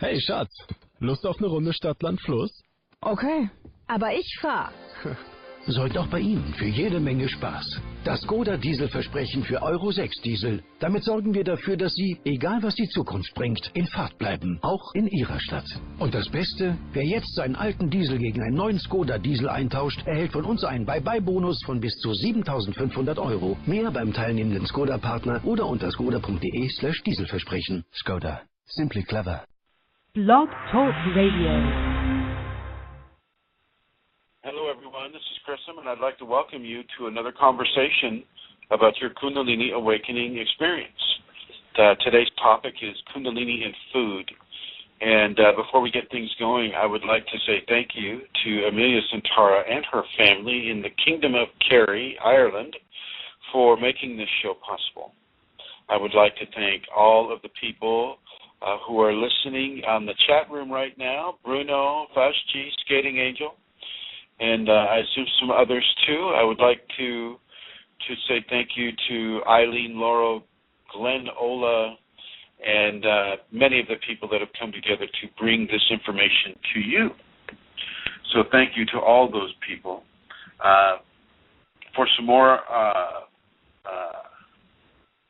Hey Schatz, Lust auf eine Runde Stadt-Land-Fluss? Okay, aber ich fahr. Sorgt auch bei Ihnen für jede Menge Spaß. Das Skoda Dieselversprechen für Euro 6 Diesel. Damit sorgen wir dafür, dass Sie, egal was die Zukunft bringt, in Fahrt bleiben. Auch in Ihrer Stadt. Und das Beste, wer jetzt seinen alten Diesel gegen einen neuen Skoda Diesel eintauscht, erhält von uns einen Bye-Bye-Bonus von bis zu 7.500 Euro. Mehr beim teilnehmenden Skoda-Partner oder unter skoda.de/Dieselversprechen. Skoda. Simply clever. Blog Talk Radio. Hello, everyone. This is Chrism, and I'd like to welcome you to another conversation about your Kundalini awakening experience. Today's topic is Kundalini and Food. And before we get things going, I would like to say thank you to Amelia Santara and her family in the Kingdom of Kerry, Ireland, for making this show possible. I would like to thank all of the people who are listening on the chat room right now, Bruno, Fausti, Skating Angel, and I assume some others too. I would like to say thank you to Eileen, Laurel, Glenn, Ola, and many of the people that have come together to bring this information to you. So thank you to all those people. For some more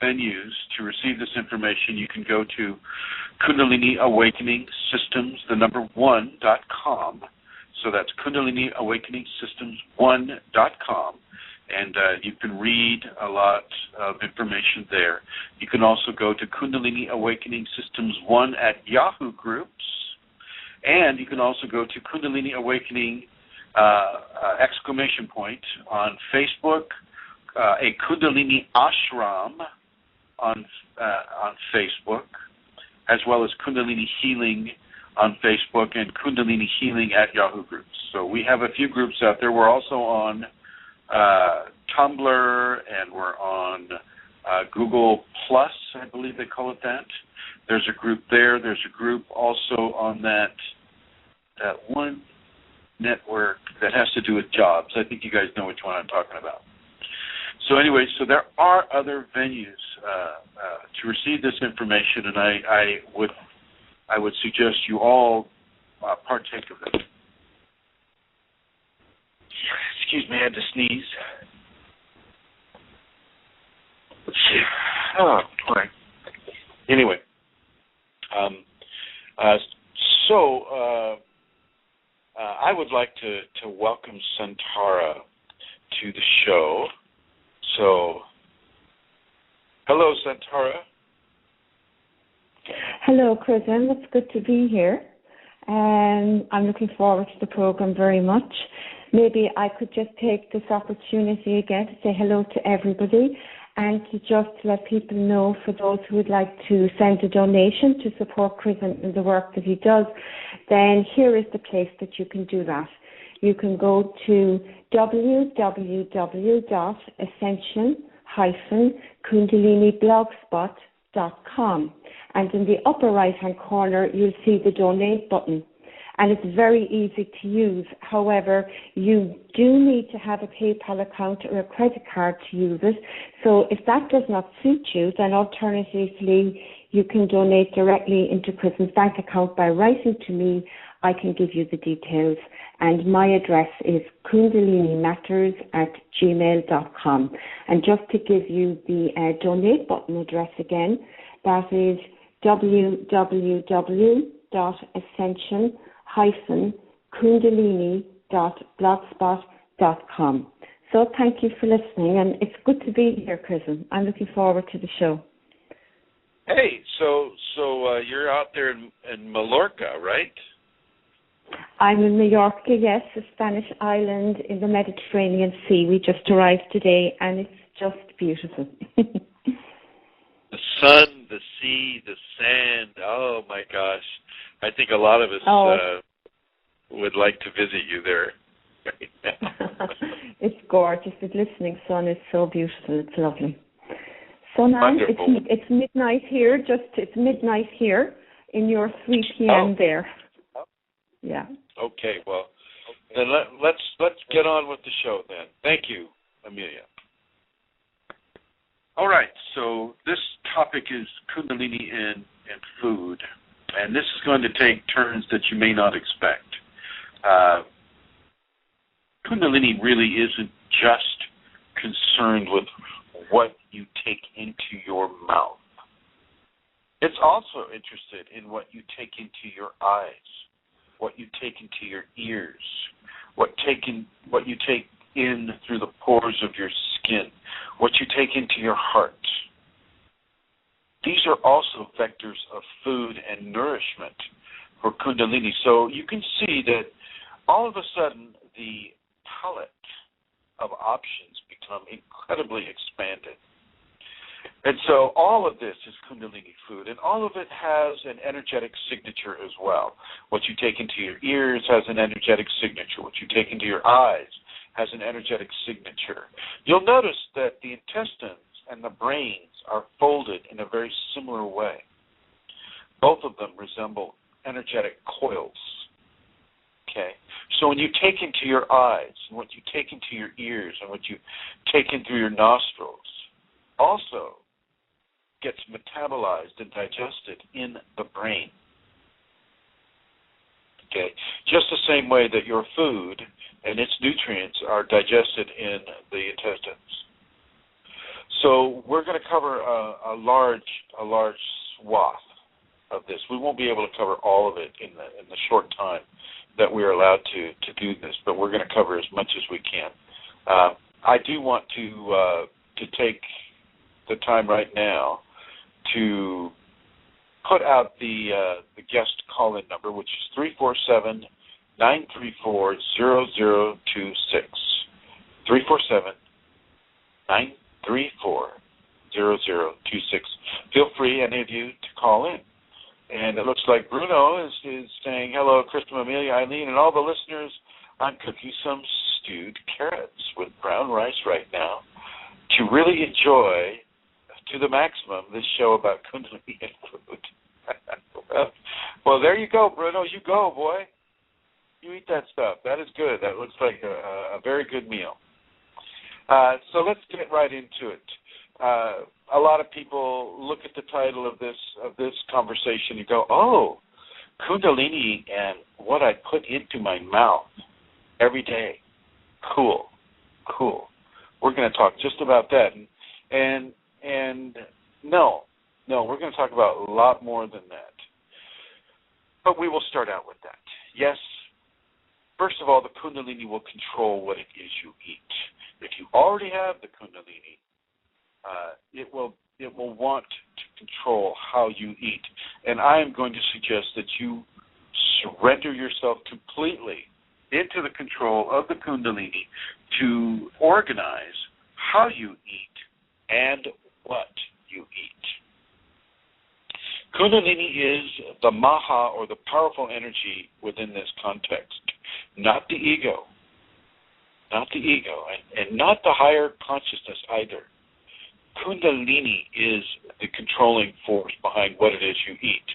venues to receive this information, you can go to Kundalini Awakening Systems, one.com. So that's Kundalini Awakening Systems 1.com, and you can read a lot of information there. You can also go to Kundalini Awakening Systems 1 at Yahoo Groups, and you can also go to Kundalini Awakening ! On Facebook, a Kundalini Ashram on Facebook, as well as Kundalini Healing on Facebook, and Kundalini Healing at Yahoo Groups. So we have a few groups out there. We're also on Tumblr, and we're on Google Plus, I believe they call it that. There's a group there. There's a group also on that one network that has to do with jobs. I think you guys know which one I'm talking about. So anyway, so there are other venues to receive this information, and I would suggest you all partake of it. Excuse me, I had to sneeze. Let's see. Oh, boy. Anyway, I would like to welcome Santara to the show. So, hello, Santara. Hello, Chrism. It's good to be here. I'm looking forward to the program very much. Maybe I could just take this opportunity again to say hello to everybody and to just let people know, for those who would like to send a donation to support Chrism in the work that he does, then here is the place that you can do that. You can go to www.ascension-kundaliniblogspot.com. And in the upper right-hand corner, you'll see the donate button. And it's very easy to use. However, you do need to have a PayPal account or a credit card to use it. So if that does not suit you, then alternatively, you can donate directly into Chrism's bank account by writing to me. I can give you the details. And my address is kundalinimatters@gmail.com. And just to give you the donate button address again, that is www.ascension-kundalini.blogspot.com. So thank you for listening, and it's good to be here, Chrism. I'm looking forward to the show. Hey, so you're out there in Mallorca, right? I'm in Mallorca, yes, a Spanish island in the Mediterranean Sea. We just arrived today, and it's just beautiful. The sun, the sea, the sand, oh my gosh. I think a lot of us would like to visit you there right now. It's gorgeous. The glistening sun is so beautiful. It's lovely. So now it's midnight here. It's midnight here in your 3 p.m. there. Yeah. Okay, well, then let's get on with the show then. Thank you, Amelia. All right, so this topic is Kundalini and Food. And this is going to take turns that you may not expect. Kundalini really isn't just concerned with what you take into your mouth. It's also interested in what you take into your eyes, what you take into your ears, what you take in through the pores of your skin, what you take into your heart. These are also vectors of food and nourishment for Kundalini. So you can see that all of a sudden the palette of options become incredibly expanded. And so all of this is Kundalini food, and all of it has an energetic signature as well. What you take into your ears has an energetic signature. What you take into your eyes has an energetic signature. You'll notice that the intestines and the brains are folded in a very similar way. Both of them resemble energetic coils. Okay? So when you take into your eyes, and what you take into your ears, and what you take in through your nostrils, also gets metabolized and digested in the brain. Okay? Just the same way that your food and its nutrients are digested in the intestines. So we're going to cover a large swath of this. We won't be able to cover all of it in the short time that we are allowed to do this, but we're going to cover as much as we can. I do want to take the time right now to put out the guest call-in number, which is 347-934-0026. 347-934-0026. Feel free, any of you, to call in. And it looks like Bruno is saying, hello, Kristen, Amelia, Eileen, and all the listeners. I'm cooking some stewed carrots with brown rice right now to really enjoy to the maximum this show about Kundalini and food. Well, there you go, Bruno. You go, boy. You eat that stuff. That is good. That looks like a very good meal. So let's get right into it. A lot of people look at the title of this conversation and go, oh, Kundalini and what I put into my mouth every day. Cool. We're going to talk just about that. And no, we're going to talk about a lot more than that. But we will start out with that. Yes, first of all, the Kundalini will control what it is you eat. If you already have the Kundalini, it will want to control how you eat. And I am going to suggest that you surrender yourself completely into the control of the Kundalini to organize how you eat and what you eat. Kundalini is the Maha, or the powerful energy within this context, not the ego. Not the ego, and not the higher consciousness either. Kundalini is the controlling force behind what it is you eat.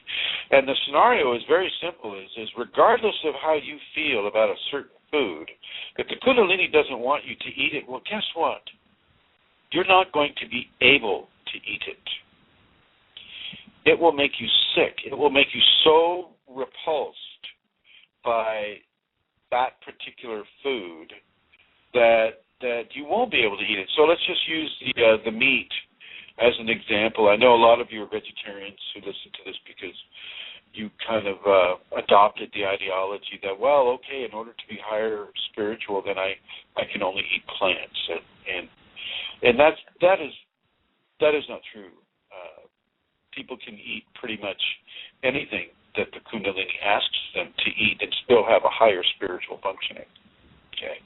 And the scenario is very simple, is regardless of how you feel about a certain food, if the Kundalini doesn't want you to eat it, well, guess what? You're not going to be able to eat it. It will make you sick. It will make you so repulsed by that particular food that you won't be able to eat it. So let's just use the meat as an example. I know a lot of you are vegetarians who listen to this because you kind of adopted the ideology that, well, okay, in order to be higher spiritual, then I can only eat plants, and that is not true. People can eat pretty much anything that the Kundalini asks them to eat and still have a higher spiritual functioning. Okay.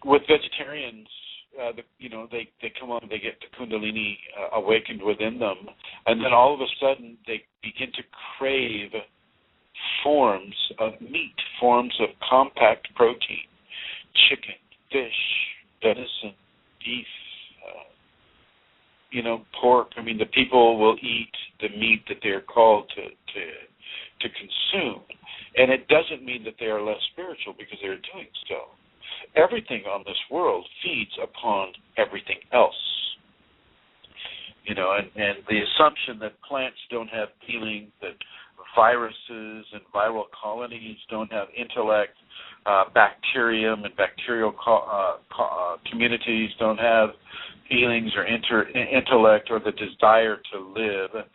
With vegetarians, they come on, they get the Kundalini awakened within them, and then all of a sudden they begin to crave forms of meat, forms of compact protein, chicken, fish, venison, beef, pork. I mean, the people will eat the meat that they're called to consume. And it doesn't mean that they are less spiritual because they're doing so. Everything on this world feeds upon everything else. and the assumption that plants don't have feeling, that viruses and viral colonies don't have intellect, bacterium and bacterial communities don't have feelings or intellect or the desire to live,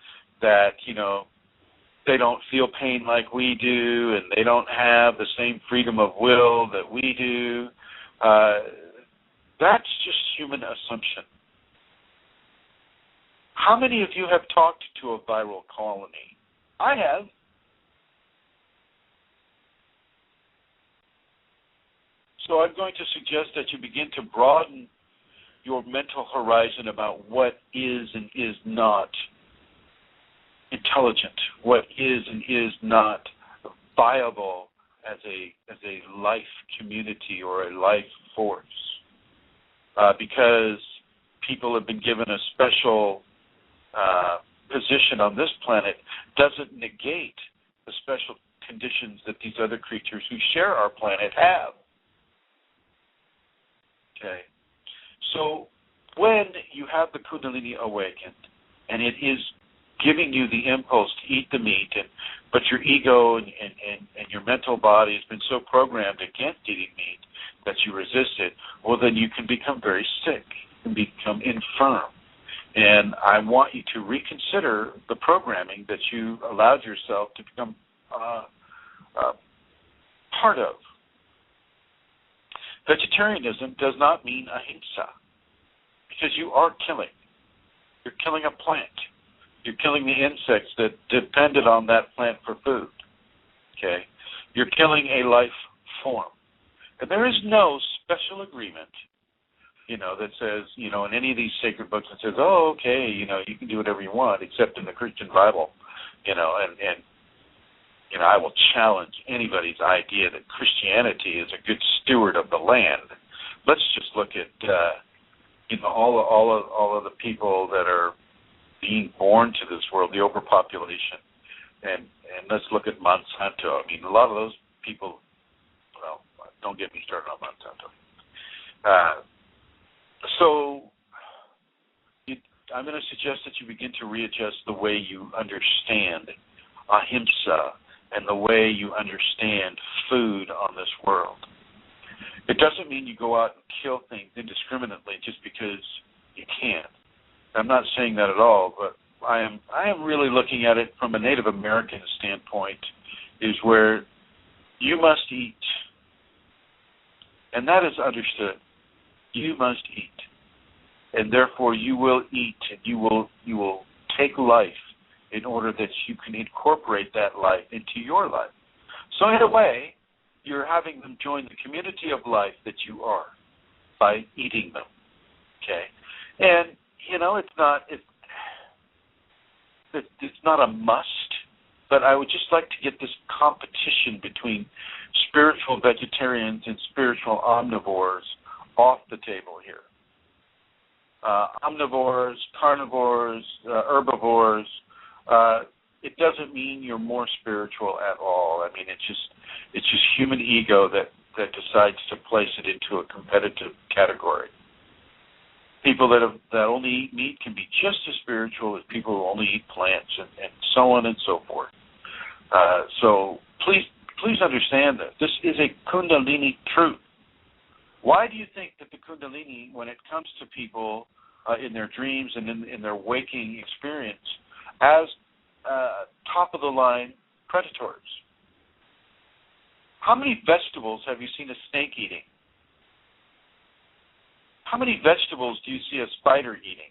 that, they don't feel pain like we do, and they don't have the same freedom of will that we do. That's just human assumption. How many of you have talked to a viral colony? I have. So I'm going to suggest that you begin to broaden your mental horizon about what is and is not intelligent, what is and is not viable as a life community or a life force. Because people have been given a special position on this planet doesn't negate the special conditions that these other creatures who share our planet have. Okay. So when you have the Kundalini awakened and it is giving you the impulse to eat the meat, but your ego and your mental body has been so programmed against eating meat that you resist it, well, then you can become very sick and become infirm. And I want you to reconsider the programming that you allowed yourself to become part of. Vegetarianism does not mean ahimsa, because you are killing. You're killing a plant. You're killing the insects that depended on that plant for food. Okay? You're killing a life form. And there is no special agreement, that says, in any of these sacred books that says, oh, okay, you can do whatever you want, except in the Christian Bible, and I will challenge anybody's idea that Christianity is a good steward of the land. Let's just look at, all of the people that are being born to this world, the overpopulation, and let's look at Monsanto. I mean, a lot of those people, well, don't get me started on Monsanto. I'm going to suggest that you begin to readjust the way you understand ahimsa and the way you understand food on this world. It doesn't mean you go out and kill things indiscriminately just because you can. I'm not saying that at all, but I am really looking at it from a Native American standpoint, is where you must eat, and that is understood. You must eat, and therefore you will eat, and you will take life in order that you can incorporate that life into your life. So in a way, you're having them join the community of life that you are by eating them. Okay, and it's not a must, but I would just like to get this competition between spiritual vegetarians and spiritual omnivores off the table here. Omnivores, carnivores, herbivores, it doesn't mean you're more spiritual at all. I mean, it's just human ego that decides to place it into a competitive category. People that only eat meat can be just as spiritual as people who only eat plants and so on and so forth. So please understand that this is a Kundalini truth. Why do you think that the Kundalini, when it comes to people in their dreams and in their waking experience, as top-of-the-line predators? How many vegetables have you seen a snake eating? How many vegetables do you see a spider eating?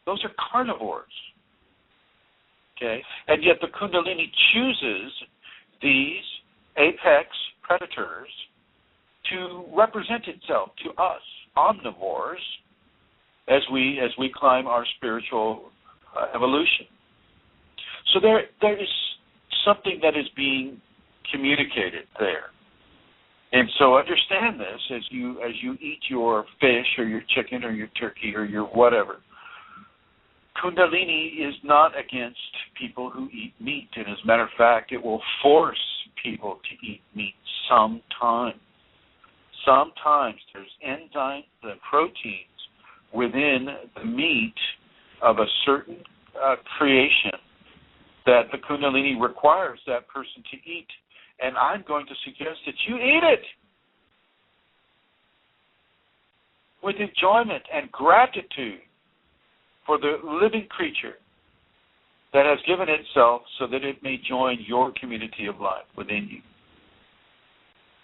Those are carnivores. Okay? And yet the Kundalini chooses these apex predators to represent itself to us, omnivores, as we climb our spiritual evolution. So there is something that is being communicated there. And so understand this as you eat your fish or your chicken or your turkey or your whatever. Kundalini is not against people who eat meat. And as a matter of fact, it will force people to eat meat sometimes. Sometimes there's enzymes and proteins within the meat of a certain creation that the Kundalini requires that person to eat. And I'm going to suggest that you eat it with enjoyment and gratitude for the living creature that has given itself so that it may join your community of life within you.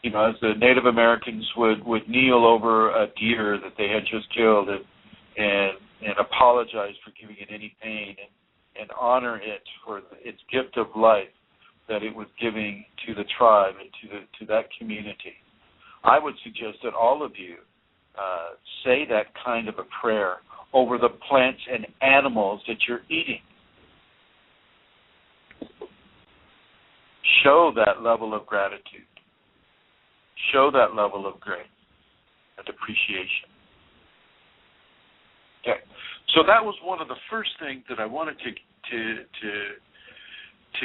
You know, as the Native Americans would kneel over a deer that they had just killed and apologize for giving it any pain and honor it for its gift of life that it was giving to the tribe and to that community. I would suggest that all of you say that kind of a prayer over the plants and animals that you're eating. Show that level of gratitude. Show that level of grace and appreciation. Okay, so that was one of the first things that I wanted to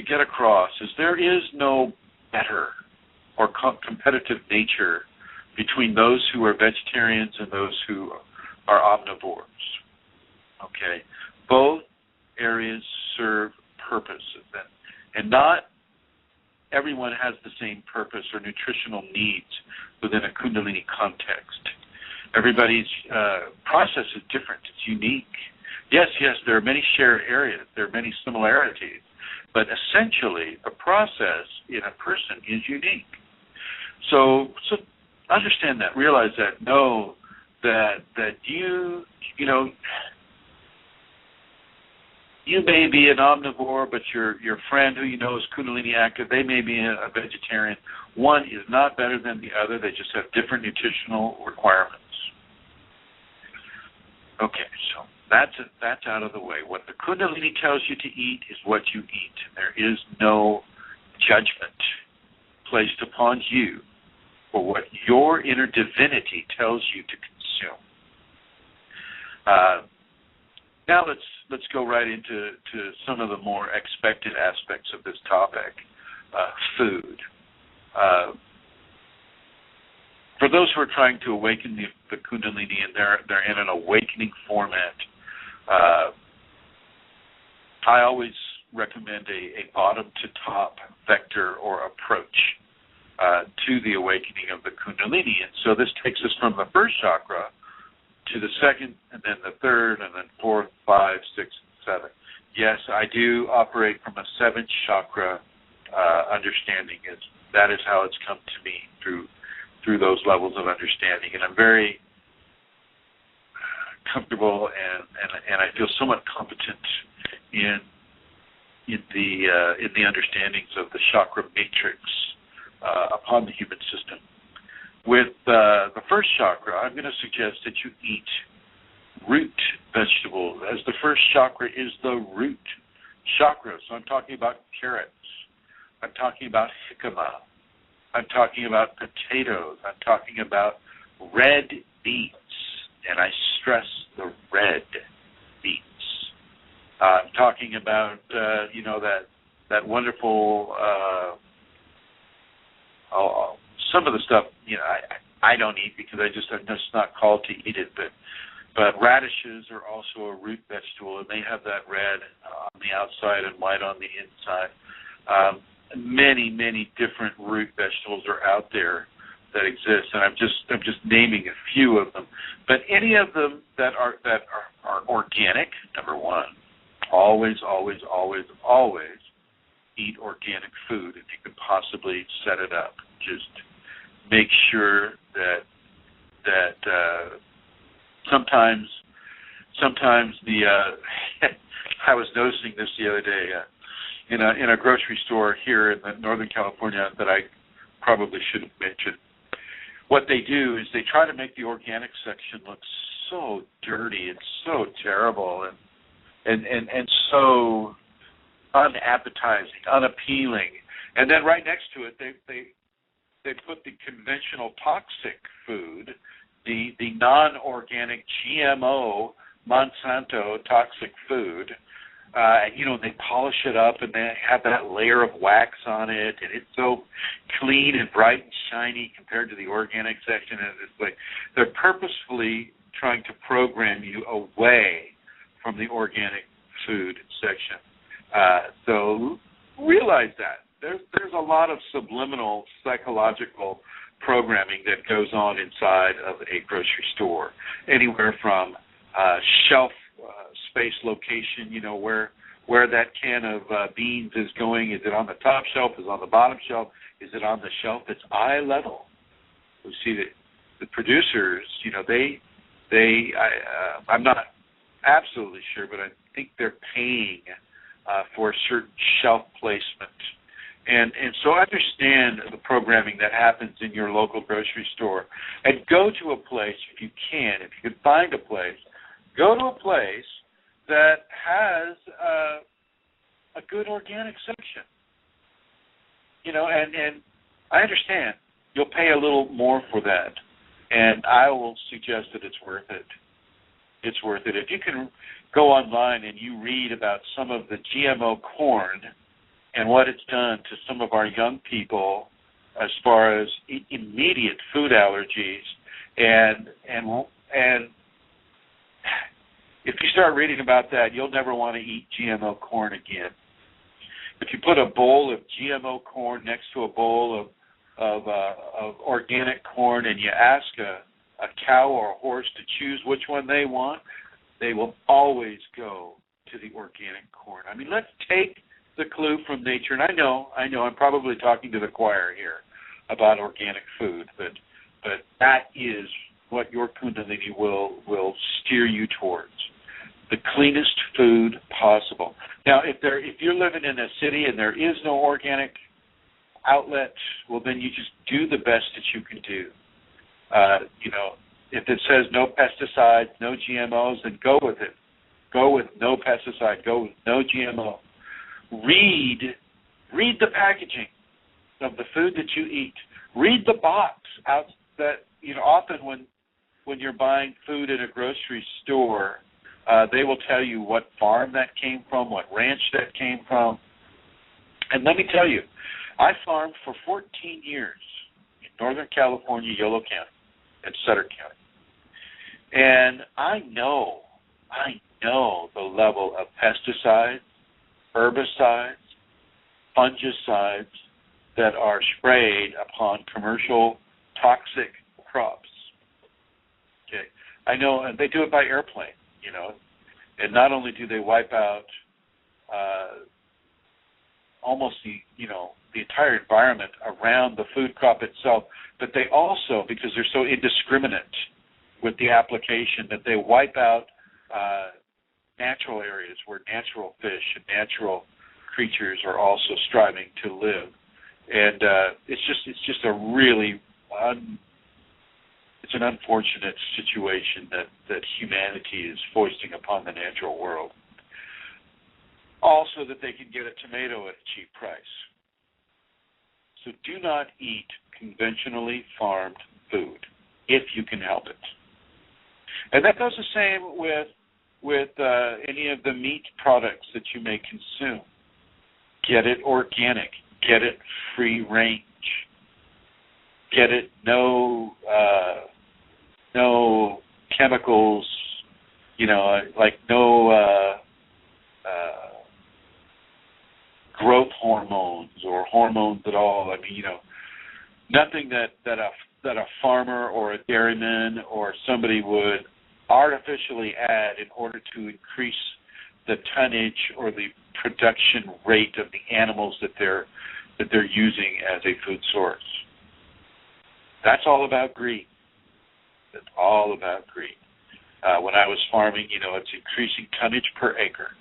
get across, is there is no better or competitive nature between those who are vegetarians and those who are omnivores. Okay, both areas serve purposes, and not everyone has the same purpose or nutritional needs within a Kundalini context. Everybody's process is different. It's unique. Yes, there are many shared areas. There are many similarities. But essentially, the process in a person is unique. So understand that. Realize that. Know that you may be an omnivore, but your friend who you know is Kundalini active, they may be a vegetarian. One is not better than the other. They just have different nutritional requirements. Okay, so that's out of the way. What the Kundalini tells you to eat is what you eat. There is no judgment placed upon you for what your inner divinity tells you to consume. Now let's go right into some of the more expected aspects of this topic. Food. For those who are trying to awaken the Kundalini and they're in an awakening format, I always recommend a bottom-to-top vector or approach to the awakening of the Kundalini. And so this takes us from the first chakra to the second, and then the third, and then fourth, 5, 6, and 7. Yes, I do operate from a 7th chakra understanding. That is how it's come to me through those levels of understanding, and I'm very comfortable and I feel somewhat competent in the understandings of the chakra matrix upon the human system. With the first chakra, I'm going to suggest that you eat root vegetables, as the first chakra is the root chakra. So I'm talking about carrots. I'm talking about jicama. I'm talking about potatoes. I'm talking about red beets, and I stress the red beets. I'm talking about that wonderful some of the stuff I don't eat because I'm just not called to eat it, but radishes are also a root vegetable, and they have that red on the outside and white on the inside. Many different root vegetables are out there that exist, and I'm just naming a few of them. But any of them that are organic, number one, always eat organic food if you can possibly set it up. Just make sure that sometimes the I was noticing this the other day. In a grocery store here in Northern California that I probably shouldn't mention. What they do is they try to make the organic section look so dirty and so terrible and so unappetizing, unappealing. And then right next to it they put the conventional toxic food, the non-organic GMO Monsanto toxic food. They polish it up and they have that layer of wax on it, and it's so clean and bright and shiny compared to the organic section. And it's like they're purposefully trying to program you away from the organic food section. So realize that. There's a lot of subliminal psychological programming that goes on inside of a grocery store, anywhere from shelf space location, where that can of beans is going. Is it on the top shelf? Is it on the bottom shelf? Is it on the shelf that's eye level? We see that the producers, I'm not absolutely sure, but I think they're paying for a certain shelf placement. And so understand the programming that happens in your local grocery store. And go to a place, if you can find a place, go to a place that has a good organic section. And I understand you'll pay a little more for that, and I will suggest that it's worth it. It's worth it. If you can go online and you read about some of the GMO corn and what it's done to some of our young people as far as immediate food allergies, and if you start reading about that, you'll never want to eat GMO corn again. If you put a bowl of GMO corn next to a bowl of organic corn, and you ask a cow or a horse to choose which one they want, they will always go to the organic corn. I mean, let's take the clue from nature. And I know, I'm probably talking to the choir here about organic food, but that is what your Kundalini will steer you towards. The cleanest food possible. Now, if you're living in a city and there is no organic outlet, well, then you just do the best that you can do. If it says no pesticides, no GMOs, then go with it. Go with no pesticide. Go with no GMO. Read the packaging of the food that you eat. Read the box out that often when you're buying food at a grocery store, they will tell you what farm that came from, what ranch that came from. And let me tell you, I farmed for 14 years in Northern California, Yolo County, and Sutter County. And I know the level of pesticides, herbicides, fungicides that are sprayed upon commercial toxic crops. Okay, I know, and they do it by airplane, and not only do they wipe out almost the entire environment around the food crop itself, but they also, because they're so indiscriminate with the application, that they wipe out natural areas where natural fish and natural creatures are also striving to live. And it's just a really it's an unfortunate situation that humanity is foisting upon the natural world. Also, that they can get a tomato at a cheap price. So do not eat conventionally farmed food if you can help it. And that goes the same with any of the meat products that you may consume. Get it organic. Get it free range. Get it no chemicals, like no growth hormones or hormones at all. I mean, nothing that a farmer or a dairyman or somebody would artificially add in order to increase the tonnage or the production rate of the animals that they're using as a food source. That's all about greed. That's all about greed. When I was farming, it's increasing tonnage per acre.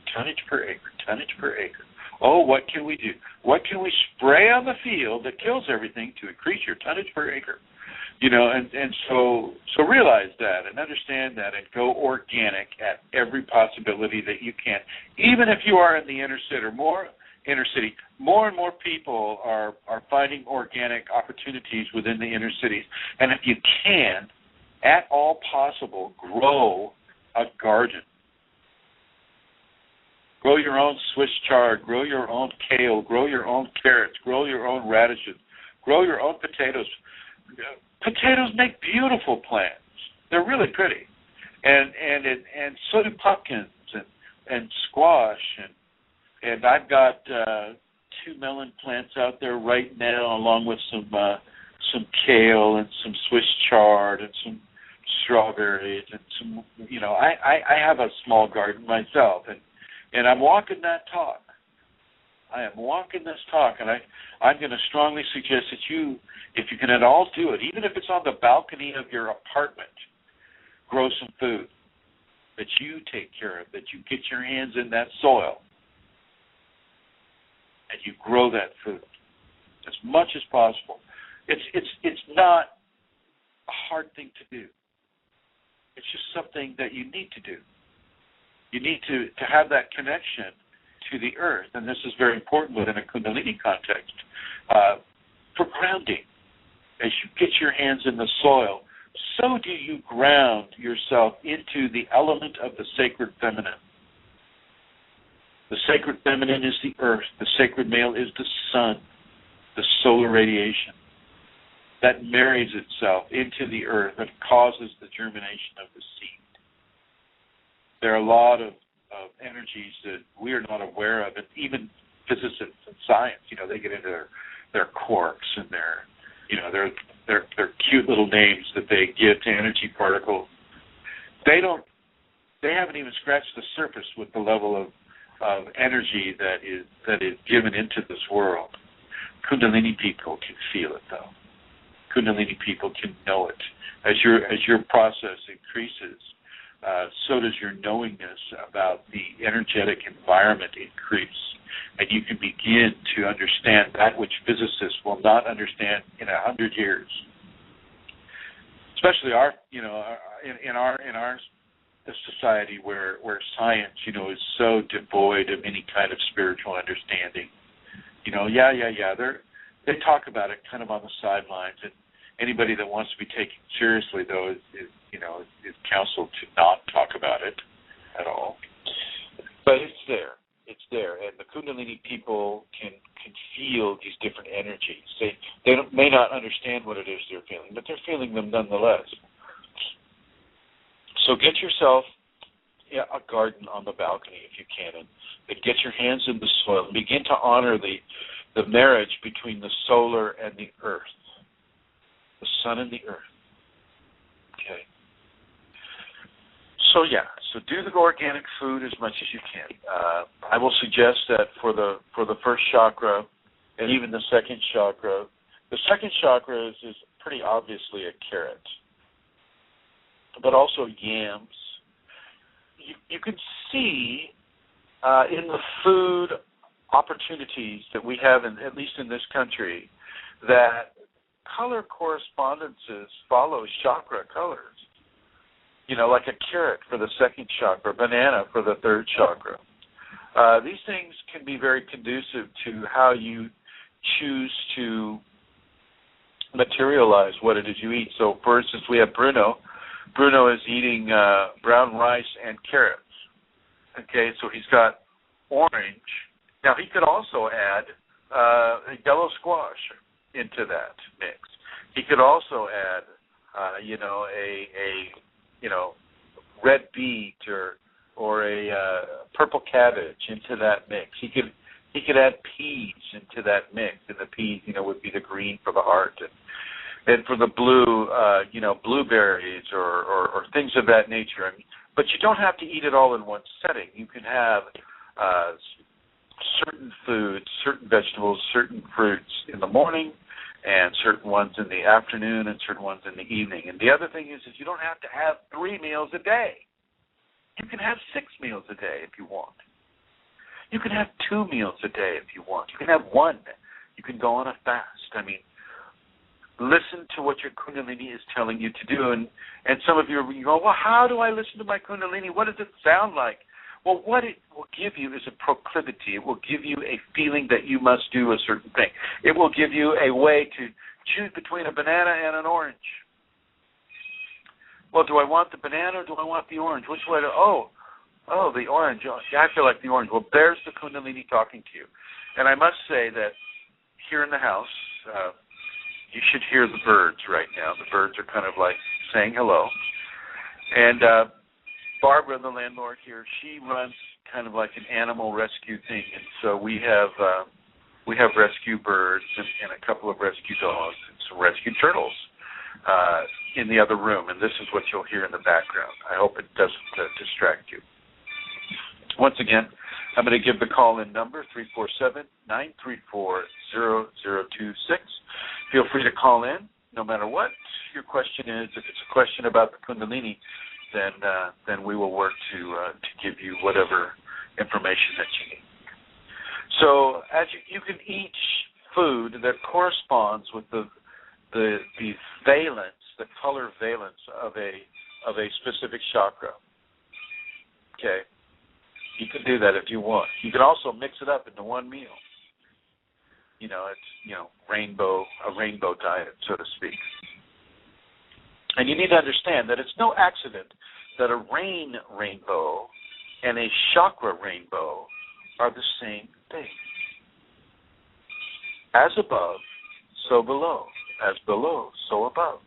Oh, what can we do? What can we spray on the field that kills everything to increase your tonnage per acre? And so realize that and understand that and go organic at every possibility that you can. Even if you are in the inner city, more and more people are finding organic opportunities within the inner cities. And if you can, at all possible, grow a garden. Grow your own Swiss chard, grow your own kale, grow your own carrots, grow your own radishes, grow your own potatoes. Potatoes make beautiful plants. They're really pretty. and so do pumpkins and squash, and I've got 2 melon plants out there right now, along with some kale and some Swiss chard and some strawberries and some, I have a small garden myself, and I'm walking that talk. I am walking this talk, and I'm going to strongly suggest that you, if you can at all do it, even if it's on the balcony of your apartment, grow some food that you take care of, that you get your hands in that soil, and you grow that food as much as possible. It's not a hard thing to do. It's just something that you need to do. You need to have that connection to the earth, and this is very important within a Kundalini context, for grounding. As you get your hands in the soil, so do you ground yourself into the element of the sacred feminine. The sacred feminine is the earth. The sacred male is the sun, the solar radiation. That marries itself into the earth and causes the germination of the seed. There are a lot of energies that we are not aware of, and even physicists and science, they get into their quarks and their cute little names that they give to energy particles. They haven't even scratched the surface with the level of energy that is given into this world. Kundalini people can feel it, though. Kundalini people can know it. As your process increases, so does your knowingness about the energetic environment increase, and you can begin to understand that which physicists will not understand in 100 years. Especially in our society where science, is so devoid of any kind of spiritual understanding. They talk about it kind of on the sidelines, and anybody that wants to be taken seriously, though, is counseled to not talk about it at all. But it's there. It's there, and the Kundalini people can feel these different energies. They may not understand what it is they're feeling, but they're feeling them nonetheless. So get yourself a garden on the balcony if you can, and get your hands in the soil and begin to honor the marriage between the solar and the earth, the sun and the earth. Okay. So do the organic food as much as you can. I will suggest that for the first chakra and even the second chakra is pretty obviously a carrot, but also yams. You can see in the food opportunities that we have, at least in this country, that color correspondences follow chakra colors. Like a carrot for the second chakra, banana for the third chakra. These things can be very conducive to how you choose to materialize what it is you eat. So, for instance, we have Bruno. Bruno is eating brown rice and carrots. Okay, so he's got orange. Now, he could also add yellow squash into that mix. He could also add, red beet or a purple cabbage into that mix. He could add peas into that mix, and the peas, would be the green for the heart, and for the blue, blueberries or things of that nature. But you don't have to eat it all in one setting. You can have certain foods, certain vegetables, certain fruits in the morning, and certain ones in the afternoon, and certain ones in the evening. And the other thing is you don't have to have 3 meals a day. You can have 6 meals a day if you want. You can have 2 meals a day if you want. You can have 1. You can go on a fast. Listen to what your Kundalini is telling you to do. And some of you go, well, how do I listen to my Kundalini? What does it sound like? Well, what it will give you is a proclivity. It will give you a feeling that you must do a certain thing. It will give you a way to choose between a banana and an orange. Well, do I want the banana or do I want the orange? Which way the orange. Oh, yeah, I feel like the orange. Well, there's the Kundalini talking to you. And I must say that here in the house, you should hear the birds right now. The birds are kind of like saying hello. And Barbara, the landlord here, she runs kind of like an animal rescue thing, and so we have rescue birds and a couple of rescue dogs and some rescue turtles in the other room, and this is what you'll hear in the background. I hope it doesn't distract you. Once again, I'm going to give the call-in number, 347-934-0026. Feel free to call in, no matter what your question is. If it's a question about the Kundalini, then we will work to give you whatever information that you need. So as you can eat food that corresponds with the valence, the color valence of a specific chakra. Okay, you can do that if you want. You can also mix it up into one meal. It's a rainbow diet, so to speak. And you need to understand that it's no accident that a rainbow and a chakra rainbow are the same thing. As above, so below. As below, so above.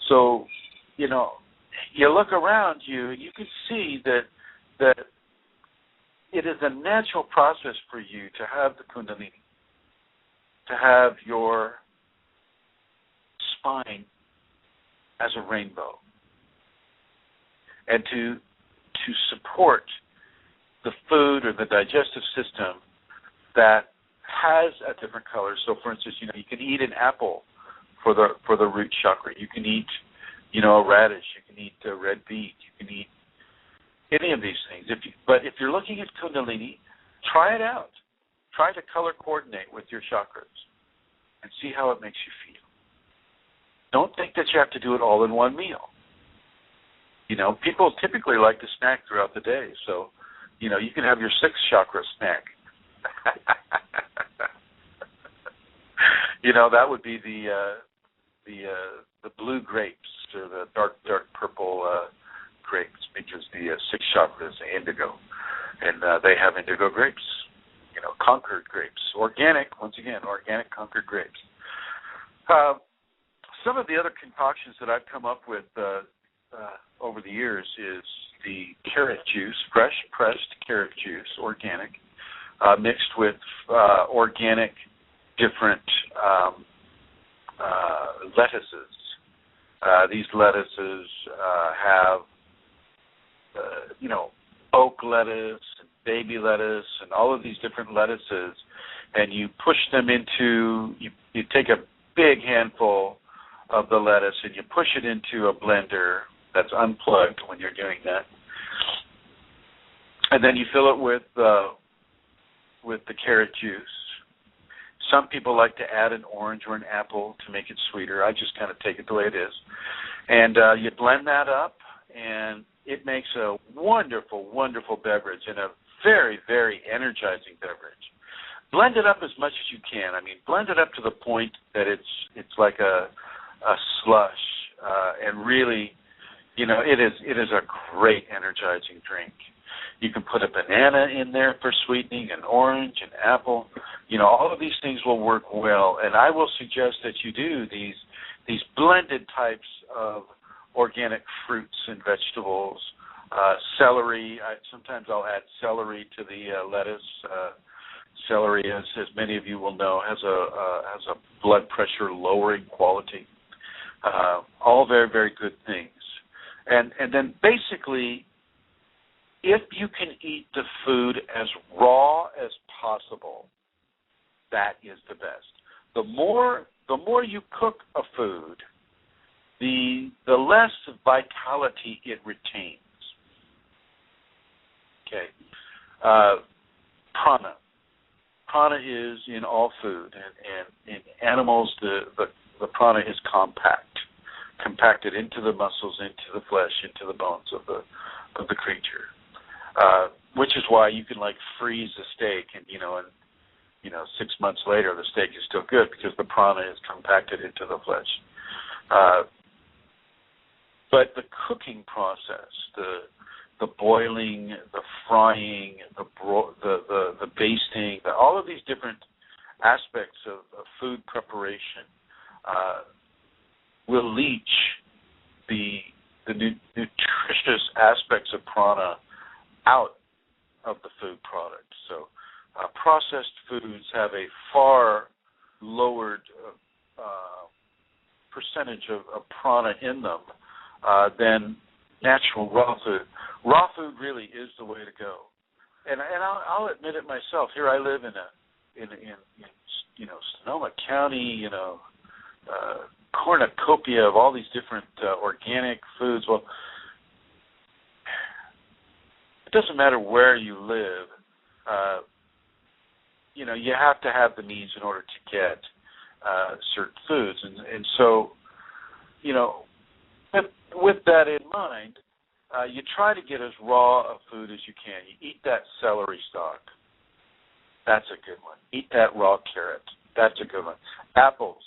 So, you look around you, and you can see that it is a natural process for you to have the Kundalini, to have your spine as a rainbow, and to support the food or the digestive system that has a different color. So, for instance, you can eat an apple for the root chakra. You can eat, a radish. You can eat a red beet. You can eat any of these things. But if you're looking at Kundalini, try it out. Try to color coordinate with your chakras and see how it makes you feel. Don't think that you have to do it all in one meal. People typically like to snack throughout the day, so you can have your 6th chakra snack. That would be the blue grapes or the dark purple grapes, because the 6th chakra is indigo, and they have indigo grapes. Concord grapes, organic. Once again, organic Concord grapes. Some of the other concoctions that I've come up with over the years is the carrot juice, fresh pressed carrot juice, organic, mixed with organic different lettuces. These lettuces have, oak lettuce, and baby lettuce, and all of these different lettuces, and you push them into, you take a big handful of the lettuce and you push it into a blender that's unplugged when you're doing that, and then you fill it with the carrot juice. Some people like to add an orange or an apple to make it sweeter. I just kind of take it the way it is. And you blend that up, and it makes a wonderful, wonderful beverage, and a very, very energizing beverage. Blend it up as much as you can. I mean, blend it up to the point that it's like a slush, and really, it is a great energizing drink. You can put a banana in there for sweetening, an orange, an apple. All of these things will work well, and I will suggest that you do these blended types of organic fruits and vegetables. Celery, sometimes I'll add celery to the lettuce. Celery, as many of you will know, has a blood pressure lowering quality. All very, very good things. And then basically, if you can eat the food as raw as possible, that is the best. The more you cook a food, the less vitality it retains. Okay. Prana. Prana is in all food, and in animals, the prana is compacted into the muscles, into the flesh, into the bones of the creature. Which is why you can freeze a steak, and 6 months later the steak is still good, because the prana is compacted into the flesh. But the cooking process, the boiling, the frying, the basting, all of these different aspects of food preparation will leach the nutritious aspects of prana out of the food product. So processed foods have a far lowered percentage of prana in them than natural raw food. Raw food really is the way to go. And I'll admit it myself. Here I live in Sonoma County, cornucopia of all these different organic foods. Well, it doesn't matter where you live. You have to have the means in order to get certain foods, and so, with that in mind, you try to get as raw a food as you can. You eat that celery stalk. That's a good one. Eat that raw carrot. That's a good one. Apples.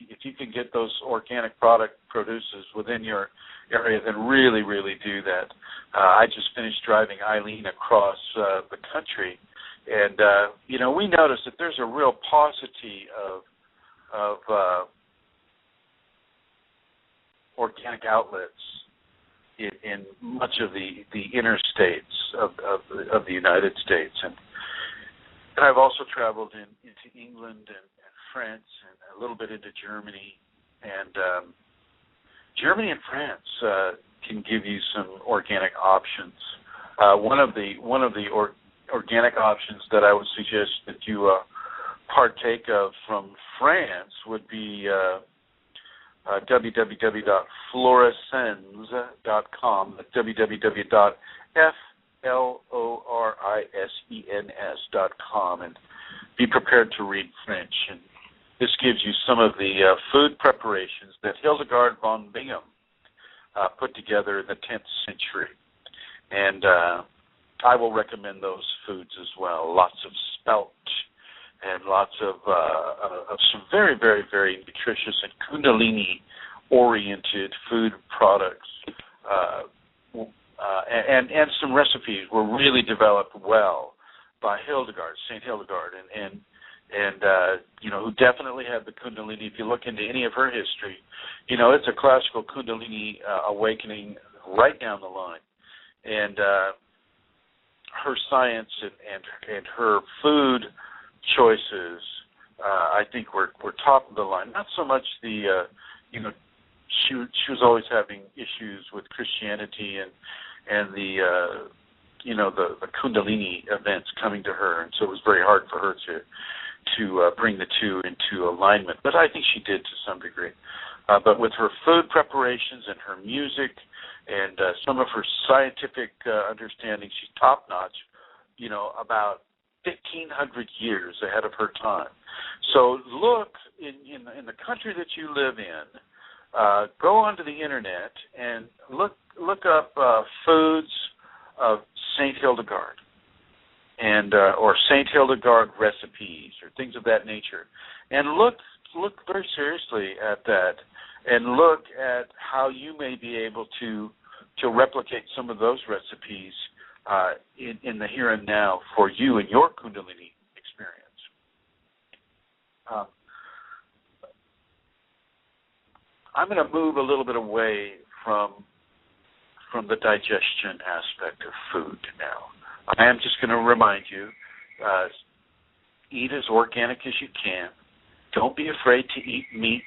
If you can get those organic produces within your area, then really, really do that. I just finished driving Eileen across the country, and we noticed that there's a real paucity of organic outlets in much of the inner states of the United States, and I've also traveled into England and France and a little bit into Germany, and Germany and France can give you some organic options. One of the organic options that I would suggest that you partake of from France would be www.florisens.com. www.florisens.com, and be prepared to read French. And this gives you some of the food preparations that Hildegard von Bingen put together in the 10th century. And I will recommend those foods as well. Lots of spelt and lots of some very, very, very nutritious and Kundalini-oriented food products. And some recipes were really developed well by Hildegard, St. Hildegard, and who definitely had the Kundalini. If you look into any of her history, it's a classical Kundalini awakening right down the line. And her science and her food choices, I think, were top of the line. Not so much the, she was always having issues with Christianity and the Kundalini events coming to her, and so it was very hard for her to bring the two into alignment. But I think she did to some degree. But with her food preparations and her music and some of her scientific understanding, she's top-notch, about 1,500 years ahead of her time. So look, in the country that you live in, go onto the Internet and look up foods of St. Hildegard, and or St. Hildegard recipes or things of that nature, and look very seriously at that, and look at how you may be able to replicate some of those recipes in the here and now for you and your Kundalini experience. I'm going to move a little bit away from the digestion aspect of food now. I am just going to remind you, eat as organic as you can. Don't be afraid to eat meat.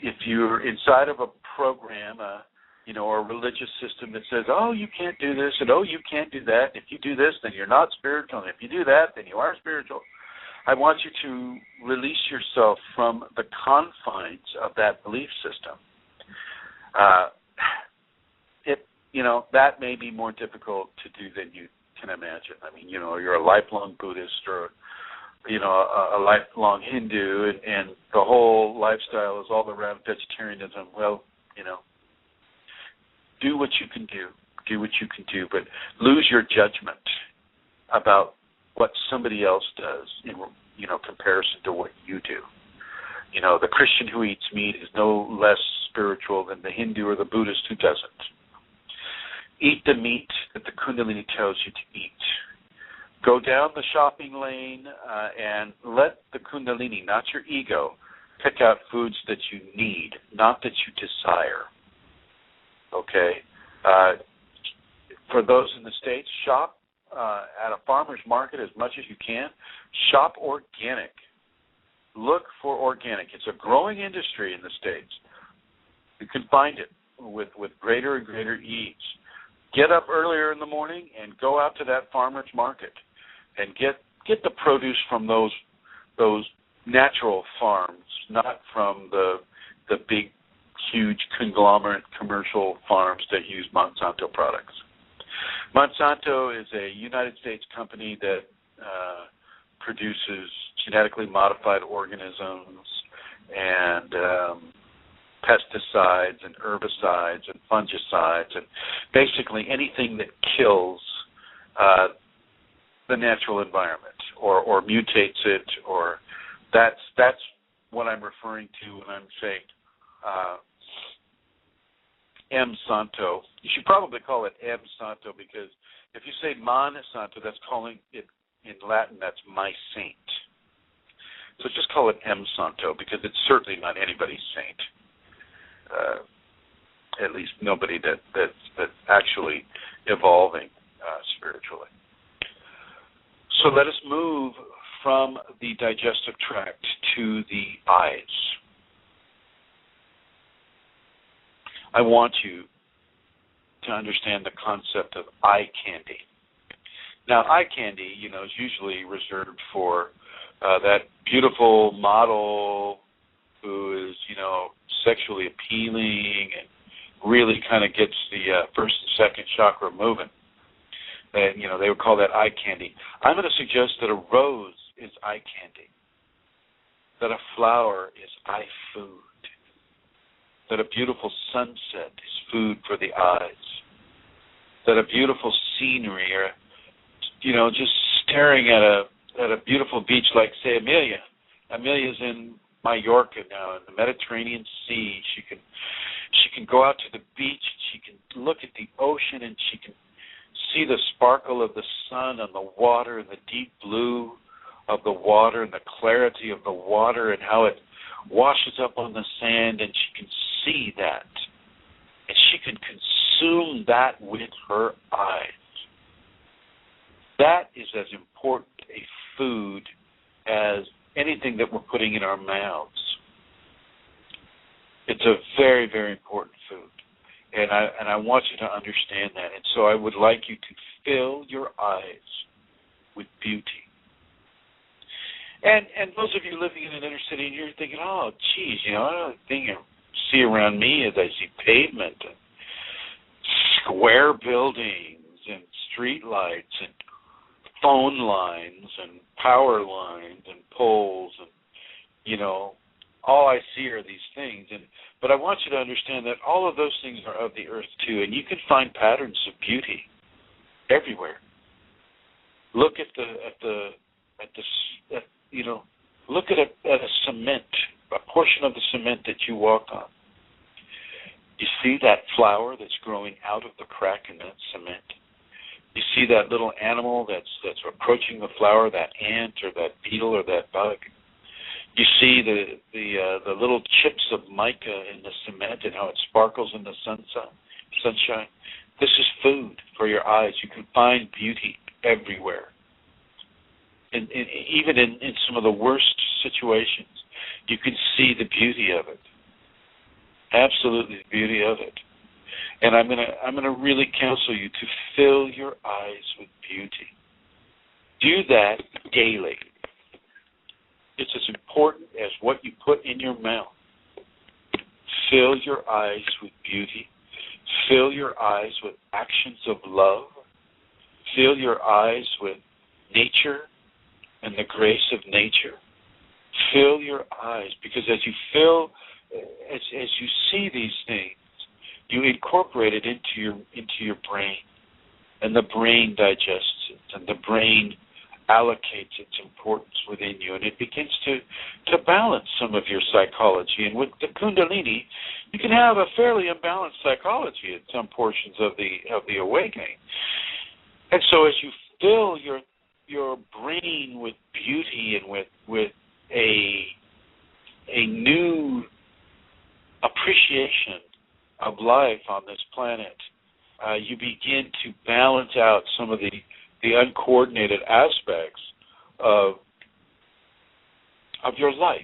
If you're inside of a program, or a religious system that says, oh, you can't do this, and oh, you can't do that. If you do this, then you're not spiritual. And if you do that, then you are spiritual. I want you to release yourself from the confines of that belief system. That may be more difficult to do than you can imagine. I mean, you're a lifelong Buddhist or, a lifelong Hindu, and the whole lifestyle is all around vegetarianism. Well, do what you can do. Do what you can do, but lose your judgment about what somebody else does in comparison to what you do. The Christian who eats meat is no less spiritual than the Hindu or the Buddhist who doesn't. Eat the meat that the Kundalini tells you to eat. Go down the shopping lane and let the Kundalini, not your ego, pick out foods that you need, not that you desire. Okay? For those in the States, shop at a farmer's market as much as you can. Shop organic. Look for organic. It's a growing industry in the States. You can find it with greater and greater ease. Get up earlier in the morning and go out to that farmer's market and get the produce from those natural farms, not from the big, huge conglomerate commercial farms that use Monsanto products. Monsanto is a United States company that produces genetically modified organisms and pesticides and herbicides and fungicides and basically anything that kills the natural environment or mutates it, or that's what I'm referring to when I'm saying M-Santo. You should probably call it M-Santo, because if you say Monsanto, that's calling it, in Latin, that's my saint. So just call it M-Santo, because it's certainly not anybody's saint. At least nobody that's actually evolving spiritually. So let us move from the digestive tract to the eyes. I want you to understand the concept of eye candy. Now, eye candy, is usually reserved for that beautiful model who is, sexually appealing and really kind of gets the first and second chakra moving. And, they would call that eye candy. I'm going to suggest that a rose is eye candy, that a flower is eye food, that a beautiful sunset is food for the eyes, that a beautiful scenery, or just staring at a beautiful beach like, say, Amelia. Amelia's in Mallorca now, in the Mediterranean Sea. She can go out to the beach, and she can look at the ocean, and she can see the sparkle of the sun on the water and the deep blue of the water and the clarity of the water and how it washes up on the sand, and she can see that. And she can consume that with her eyes. That is as important a food as anything that we're putting in our mouths. It's a very, very important food. And I want you to understand that. And so I would like you to fill your eyes with beauty. And those of you living in an inner city, and you're thinking, oh, geez, the only thing I see around me is I see pavement and square buildings and street lights and phone lines and power lines and poles and, all I see are these things. But I want you to understand that all of those things are of the earth too, and you can find patterns of beauty everywhere. Look at look at a cement, a portion of the cement that you walk on. You see that flower that's growing out of the crack in that cement. You see that little animal that's approaching the flower, that ant or that beetle or that bug. You see the little chips of mica in the cement and how it sparkles in the sunshine. This is food for your eyes. You can find beauty everywhere. And even in some of the worst situations, you can see the beauty of it. Absolutely the beauty of it. And I'm gonna really counsel you to fill your eyes with beauty. Do that daily. It's as important as what you put in your mouth. Fill your eyes with beauty. Fill your eyes with actions of love. Fill your eyes with nature and the grace of nature. Fill your eyes, because as you see these things, you incorporate it into your brain, and the brain digests it, and the brain allocates its importance within you, and it begins to balance some of your psychology. And with the Kundalini, you can have a fairly imbalanced psychology at some portions of the awakening. And so, as you fill your brain with beauty and with a new appreciation of life on this planet, you begin to balance out some of the uncoordinated aspects of your life.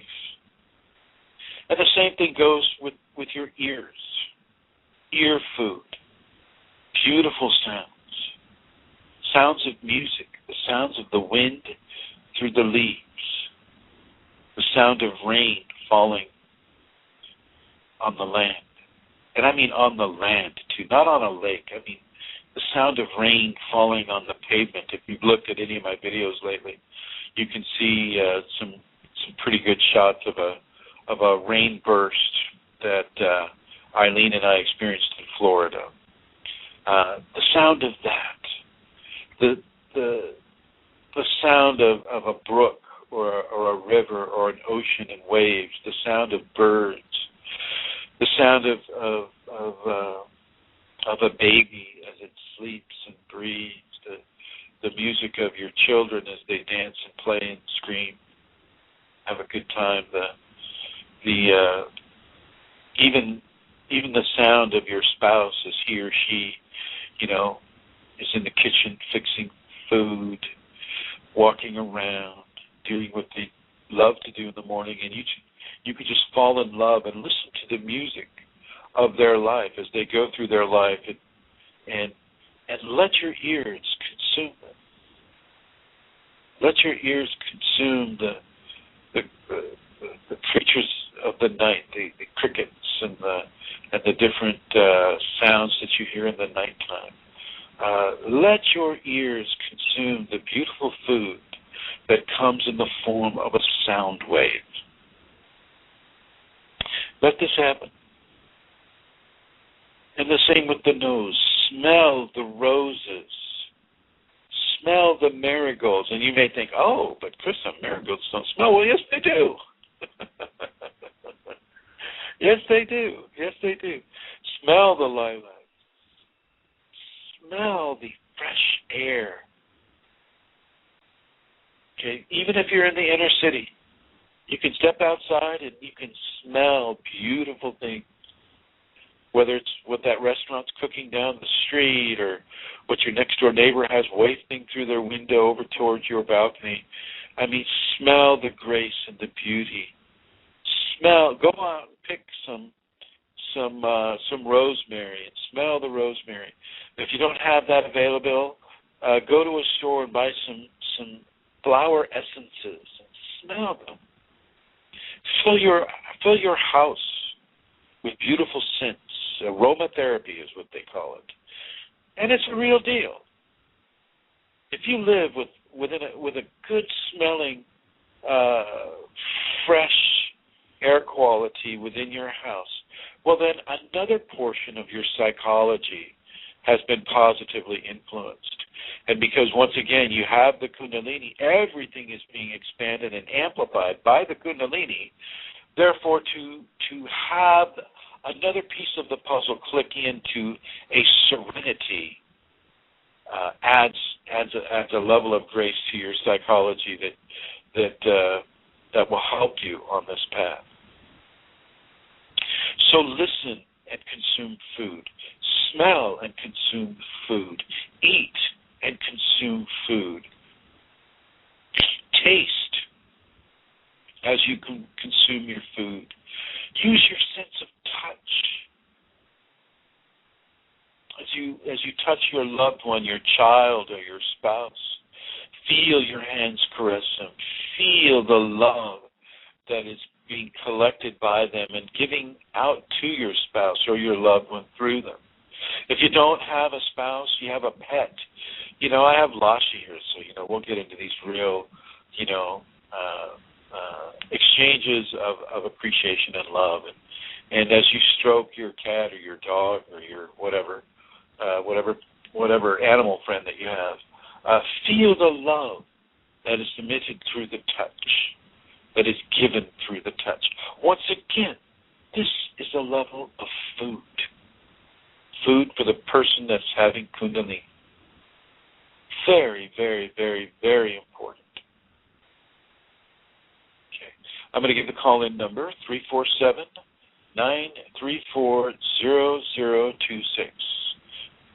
And the same thing goes with your ears. Ear food. Beautiful sounds. Sounds of music. The sounds of the wind through the leaves. The sound of rain falling on the land. And I mean on the land, too. Not on a lake. I mean the sound of rain falling on the pavement. If you've looked at any of my videos lately, you can see some pretty good shots of a rain burst that Eileen and I experienced in Florida. The sound of that, the sound of a brook or a river or an ocean and waves, the sound of birds, the sound of a baby as it sleeps and breathes, the music of your children as they dance and play and scream, have a good time, even the sound of your spouse as he or she, is in the kitchen fixing food, walking around, doing what they love to do in the morning, and you could just fall in love and listen to the music of their life as they go through their life, and let your ears consume them. Let your ears consume the creatures of the night, the crickets and the different sounds that you hear in the nighttime. Let your ears consume the beautiful food that comes in the form of a sound wave. Let this happen. And the same with the nose. Smell the roses. Smell the marigolds. And you may think, oh, but Chris, marigolds don't smell. Well, yes, they do. Yes, they do. Yes, they do. Smell the lilac. Smell the fresh air. Okay, even if you're in the inner city, you can step outside and you can smell beautiful things. Whether it's what that restaurant's cooking down the street or what your next door neighbor has wafting through their window over towards your balcony. I mean, smell the grace and the beauty. Go out and pick some rosemary and smell the rosemary. If you don't have that available, go to a store and buy some flower essences and smell them. Fill your house with beautiful scents. Aromatherapy is what they call it, and it's a real deal. If you live with a good smelling, fresh air quality within your house, well then another portion of your psychology has been positively influenced. And because once again you have the Kundalini, everything is being expanded and amplified by the Kundalini. Therefore, to have another piece of the puzzle click into a serenity adds a level of grace to your psychology that will help you on this path. So listen and consume food. Smell and consume food. Eat and consume food. Taste as you consume your food. Use your sense of touch. As you touch your loved one, your child or your spouse, feel your hands caress them. Feel the love that is being collected by them and giving out to your spouse or your loved one through them. If you don't have a spouse, you have a pet. I have Lasha here, so, we'll get into these real, exchanges of appreciation and love. And as you stroke your cat or your dog or your whatever animal friend that you have, feel the love that is emitted through the touch, that is given through the touch. Once again, this is a level of food. Food for the person that's having Kundalini. Very, very, very, very important. Okay. I'm going to give the call-in number, 347-934-0026.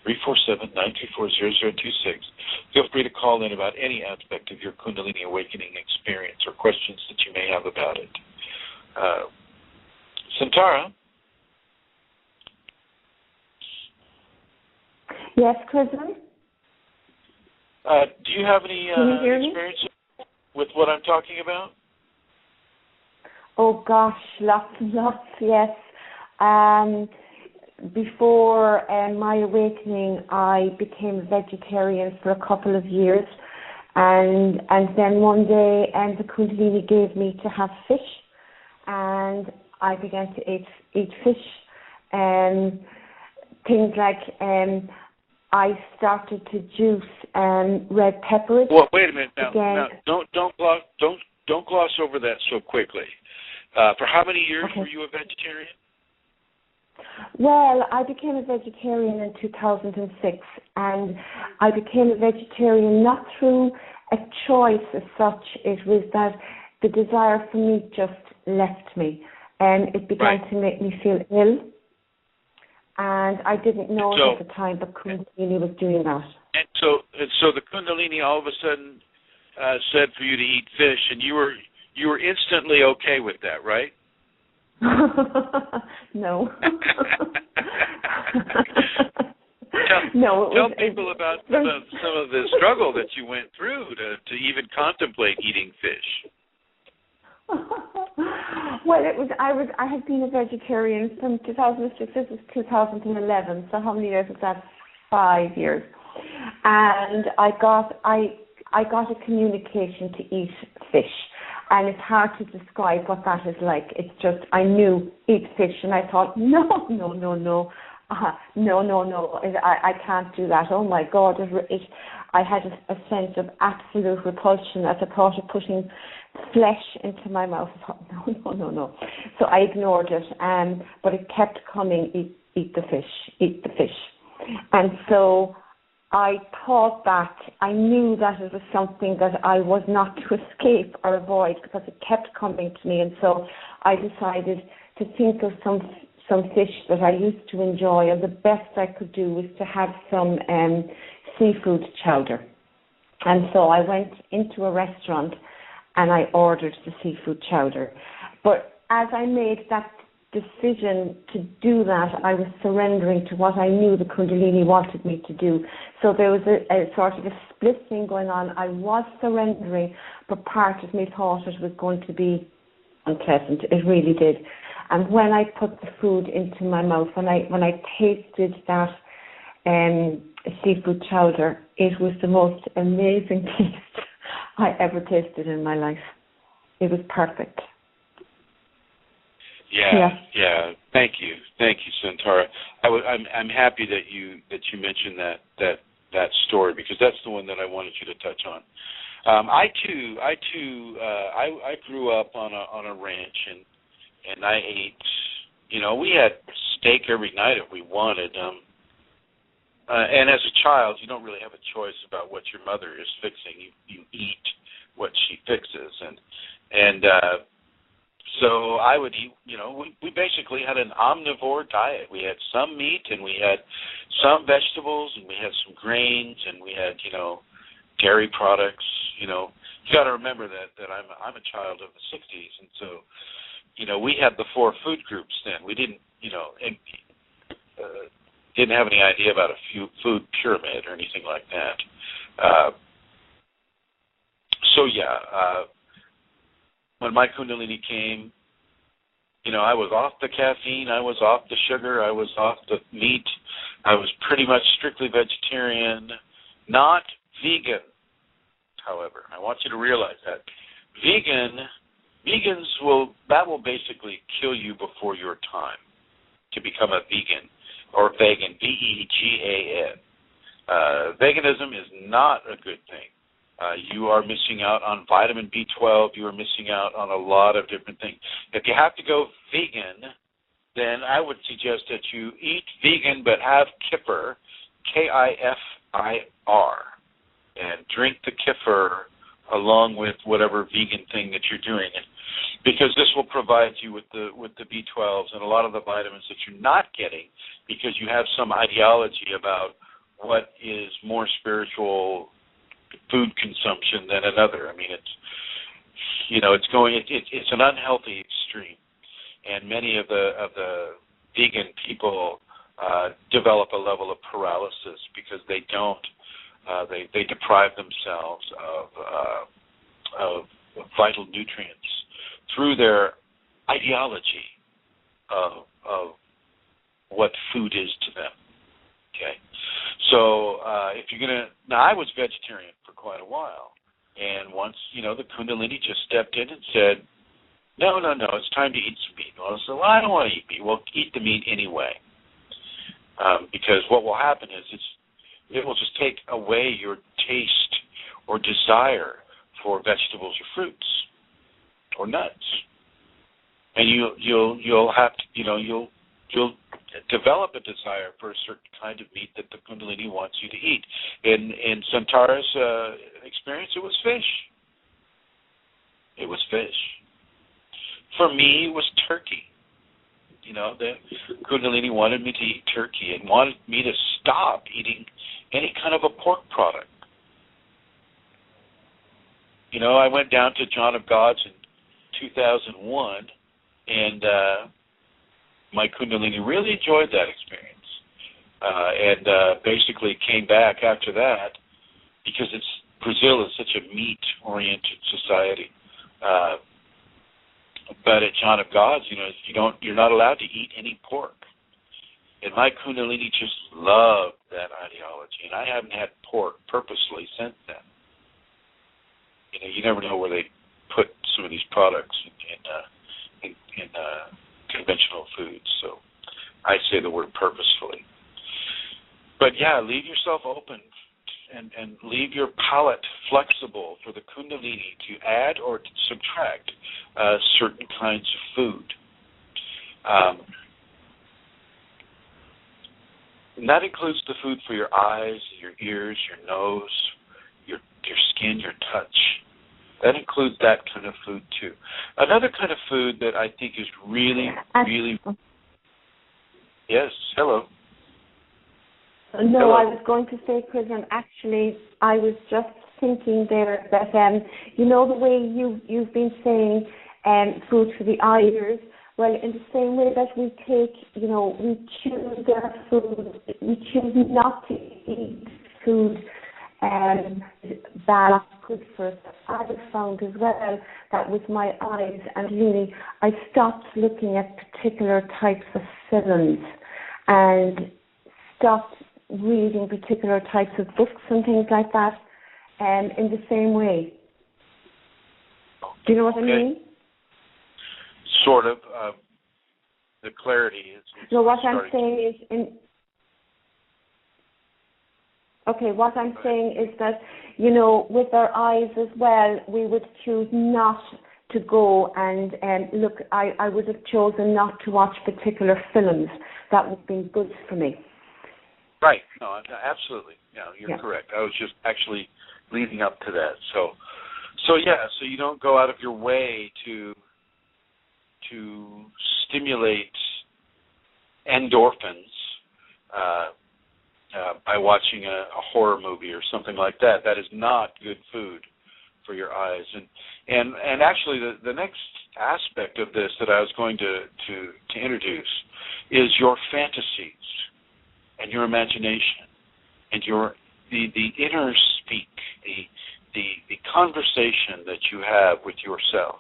347-934-0026. Feel free to call in about any aspect of your Kundalini awakening experience or questions that you may have about it. Santara? Yes, Chrism? Do you have any experience with what I'm talking about? Oh gosh, lots and lots, yes. Before my awakening, I became a vegetarian for a couple of years, and then one day, the Kundalini gave me to have fish, and I began to eat fish, and things like I started to juice red pepper. Well, wait a minute now. Don't gloss over that so quickly. For how many years were you a vegetarian? Well, I became a vegetarian in 2006, and I became a vegetarian not through a choice as such. It was that the desire for meat just left me, and it began to make me feel ill, and I didn't know it at the time, but Kundalini was doing that. And so the Kundalini all of a sudden said for you to eat fish, and you were instantly okay with that, right? No. Tell people about some of the struggle that you went through to even contemplate eating fish. Well, I had been a vegetarian from 2006. This was 2011. So how many years was that? 5 years. And I got a communication to eat fish. And it's hard to describe what that is like. It's just, I knew, eat fish. And I thought, no. I can't do that. Oh, my God. I had a sense of absolute repulsion at the thought of putting flesh into my mouth. I thought, no. So I ignored it. But it kept coming, eat the fish. And so I thought that, I knew that it was something that I was not to escape or avoid because it kept coming to me. And so I decided to think of some fish that I used to enjoy, and the best I could do was to have some seafood chowder. And so I went into a restaurant and I ordered the seafood chowder. But as I made that decision to do that, I was surrendering to what I knew the Kundalini wanted me to do. So there was a sort of a split thing going on. I was surrendering, but part of me thought it was going to be unpleasant. It really did. And when I put the food into my mouth, when I tasted that seafood chowder, it was the most amazing taste I ever tasted in my life. It was perfect. Yeah. Thank you, Santara. I'm happy that you mentioned that story, because that's the one that I wanted you to touch on. I grew up on a ranch, and I ate. We had steak every night if we wanted. And as a child, you don't really have a choice about what your mother is fixing. You eat what she fixes, and so I would eat, we basically had an omnivore diet. We had some meat, and we had some vegetables, and we had some grains, and we had, dairy products. You got to remember that I'm a child of the 60s, and so, we had the 4 food groups then. We didn't, didn't have any idea about a food pyramid or anything like that. When my Kundalini came, I was off the caffeine, I was off the sugar, I was off the meat. I was pretty much strictly vegetarian, not vegan, however. I want you to realize that. Vegans will basically kill you before your time to become a vegan or vegan, V-E-G-A-N. Veganism is not a good thing. You are missing out on vitamin B12. You are missing out on a lot of different things. If you have to go vegan, then I would suggest that you eat vegan but have kefir, K-I-F-I-R, and drink the kefir along with whatever vegan thing that you're doing, because this will provide you with the B12s and a lot of the vitamins that you're not getting because you have some ideology about what is more spiritual food consumption than another. I mean, it's an unhealthy extreme, and many of the vegan people develop a level of paralysis because they deprive themselves of vital nutrients through their ideology of what food is to them. Okay, so if you're gonna, now I was vegetarian for quite a while, and once the Kundalini just stepped in and said, no, it's time to eat some meat. Well, I said, well, I don't want to eat meat. Well, eat the meat anyway, because what will happen is it will just take away your taste or desire for vegetables or fruits or nuts, and you'll have to you'll develop a desire for a certain kind of meat that the Kundalini wants you to eat. In Santara's experience, it was fish. It was fish. For me, it was turkey. The Kundalini wanted me to eat turkey and wanted me to stop eating any kind of a pork product. I went down to John of God's in 2001, and my Kundalini really enjoyed that experience, and basically came back after that because Brazil is such a meat-oriented society. But at John of God's, you're not allowed to eat any pork, and my Kundalini just loved that ideology, and I haven't had pork purposely since then. You never know where they put some of these products in conventional foods, so I say the word purposefully. But yeah, leave yourself open and leave your palate flexible for the Kundalini to add or to subtract certain kinds of food. And that includes the food for your eyes, your ears, your nose, your skin, your touch. That includes that kind of food too. Another kind of food that I think is really, really... Yes, hello. No, hello. I was going to say, Prison, actually, I was just thinking there that, the way you've been saying food for the eyes, well, in the same way that we take, we choose our food, we choose not to eat food bad, good for us. I have found as well that with my eyes and really, I stopped looking at particular types of films and stopped reading particular types of books and things like that in the same way. Do you know what I mean? Sort of. The clarity is... No, what I'm saying is... what I'm saying is that, with our eyes as well, we would choose not to go and look. I would have chosen not to watch particular films that would have been good for me. Right. No, absolutely. Yeah, you're correct. I was just actually leading up to that. So you don't go out of your way to stimulate endorphins by watching a horror movie or something like that. That is not good food for your eyes. And actually, the next aspect of this that I was going to introduce is your fantasies and your imagination and the inner speak, the conversation that you have with yourself.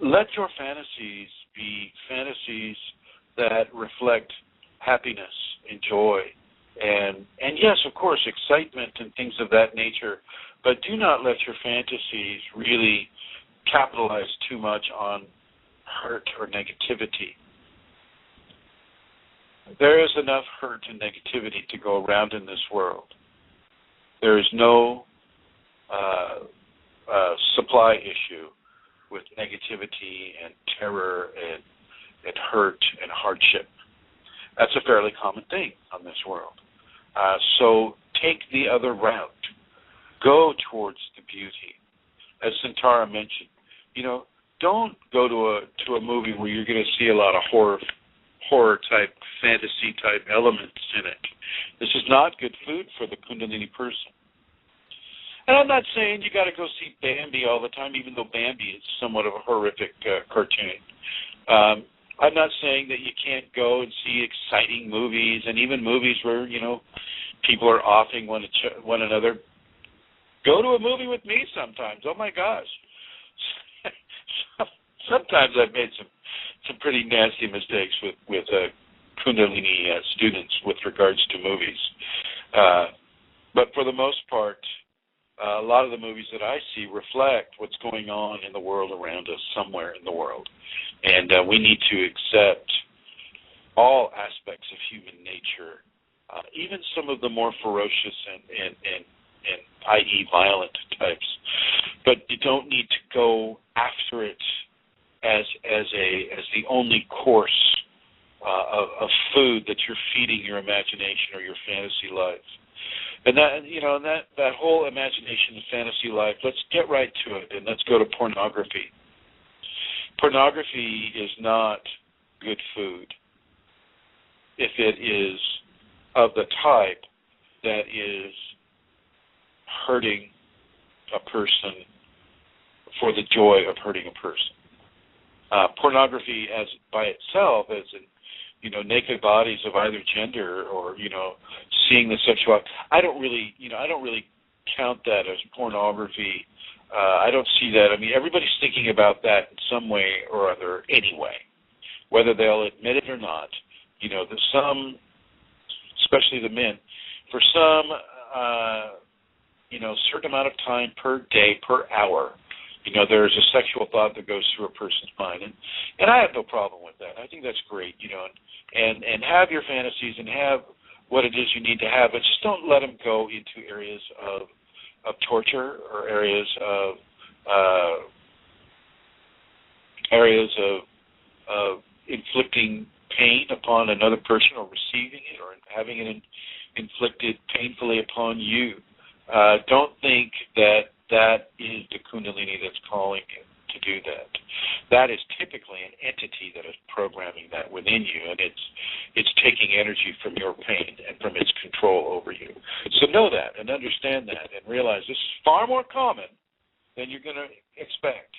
Let your fantasies be fantasies that reflect happiness and joy and yes, of course, excitement and things of that nature, but do not let your fantasies really capitalize too much on hurt or negativity. There is enough hurt and negativity to go around in this world. There is no supply issue with negativity and terror and hurt and hardship. That's a fairly common thing on this world. So take the other route. Go towards the beauty. As Santara mentioned, don't go to a movie where you're going to see a lot of horror type, fantasy type elements in it. not good food for the Kundalini person. And I'm not saying you got to go see Bambi all the time, even though Bambi is somewhat of a horrific cartoon. I'm not saying that you can't go and see exciting movies, and even movies where, you know, people are offing one another. Go to a movie with me sometimes. Oh, my gosh. Sometimes I've made some pretty nasty mistakes with Kundalini students with regards to movies. But for the most part, a lot of the movies that I see reflect what's going on in the world around us, somewhere in the world. And we need to accept all aspects of human nature, even some of the more ferocious and i.e. violent types. But you don't need to go after it as the only course of food that you're feeding your imagination or your fantasy life. And that whole imagination and fantasy life, let's get right to it, and let's go to pornography. Pornography is not good food if it is of the type that is hurting a person for the joy of hurting a person. Pornography as by itself, as in, naked bodies of either gender, or, seeing the sexual, I don't really count that as pornography. I don't see that. I mean, everybody's thinking about that in some way or other anyway, whether they'll admit it or not. There's some, especially the men, for some, certain amount of time per day, per hour, there's a sexual thought that goes through a person's mind. And I have no problem with that. I think that's great, and have your fantasies and have what it is you need to have, but just don't let them go into areas of torture or areas of inflicting pain upon another person, or receiving it, or having it inflicted painfully upon you. Don't think that is the Kundalini that's calling you to do that. That is typically an entity that is programming that within you, and it's taking energy from your pain and from its control over you. So know that and understand that and realize this is far more common than you're going to expect.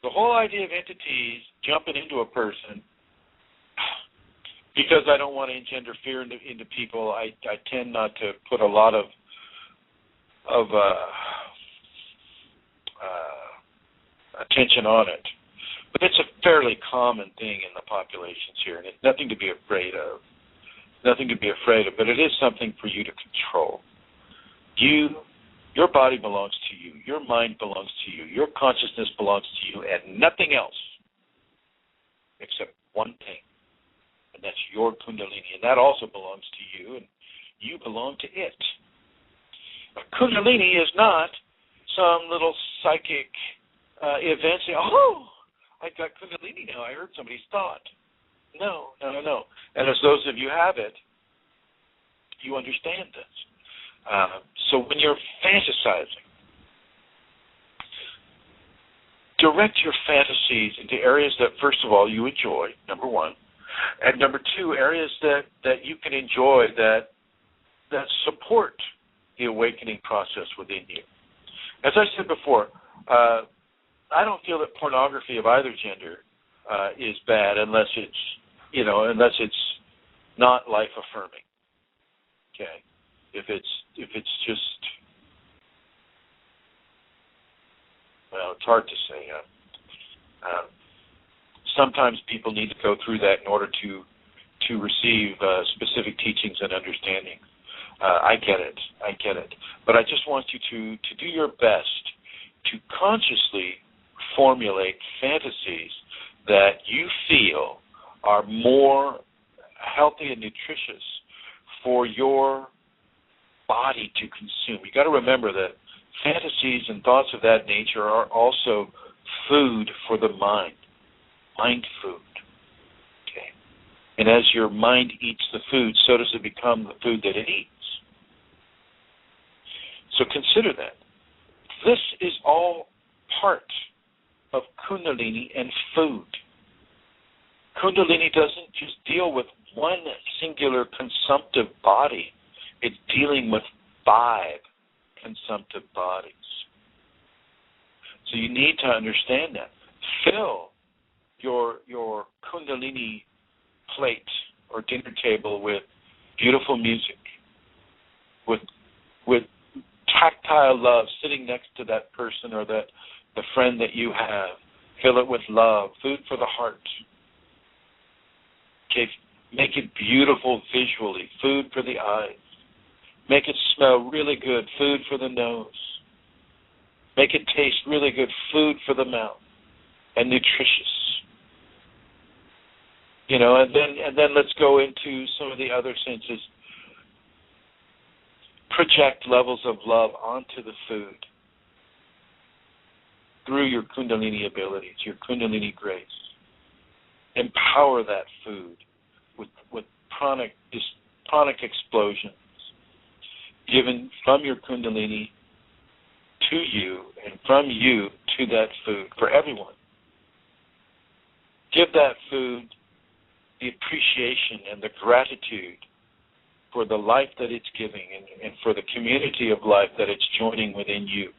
The whole idea of entities jumping into a person, because I don't want to engender fear into people, I tend not to put a lot of attention on it. But it's a fairly common thing in the populations here, and it's nothing to be afraid of. Nothing to be afraid of, but it is something for you to control. Your body belongs to you. Your mind belongs to you. Your consciousness belongs to you, and nothing else except one thing, and that's your Kundalini, and that also belongs to you, and you belong to it. Kundalini is not some little psychic event saying, oh, I got Kundalini now, I heard somebody's thought. No. And as those of you have it, you understand this. So when you're fantasizing, direct your fantasies into areas that, first of all, you enjoy, number one, and number two, areas that you can enjoy that support the awakening process within you. As I said before, I don't feel that pornography of either gender is bad unless it's not life affirming. Okay, if it's just, well, it's hard to say. Sometimes people need to go through that in order to receive specific teachings and understanding. I get it. But I just want you to do your best to consciously formulate fantasies that you feel are more healthy and nutritious for your body to consume. You got to remember that fantasies and thoughts of that nature are also food for the mind food. Okay, and as your mind eats the food, so does it become the food that it eats. So consider that. This is all part of Kundalini and food. Kundalini doesn't just deal with one singular consumptive body. It's dealing with 5 consumptive bodies. So you need to understand that. Fill your Kundalini plate or dinner table with beautiful music, with tactile love, sitting next to that person or the friend that you have. Fill it with love, food for the heart. Okay, make it beautiful visually, food for the eyes. Make it smell really good, food for the nose. Make it taste really good, food for the mouth, and nutritious. You know, and then let's go into some of the other senses. Project levels of love onto the food through your Kundalini abilities, your Kundalini grace. Empower that food with pranic explosions given from your Kundalini to you and from you to that food for everyone. Give that food the appreciation and the gratitude for the life that it's giving and for the community of life that it's joining within you.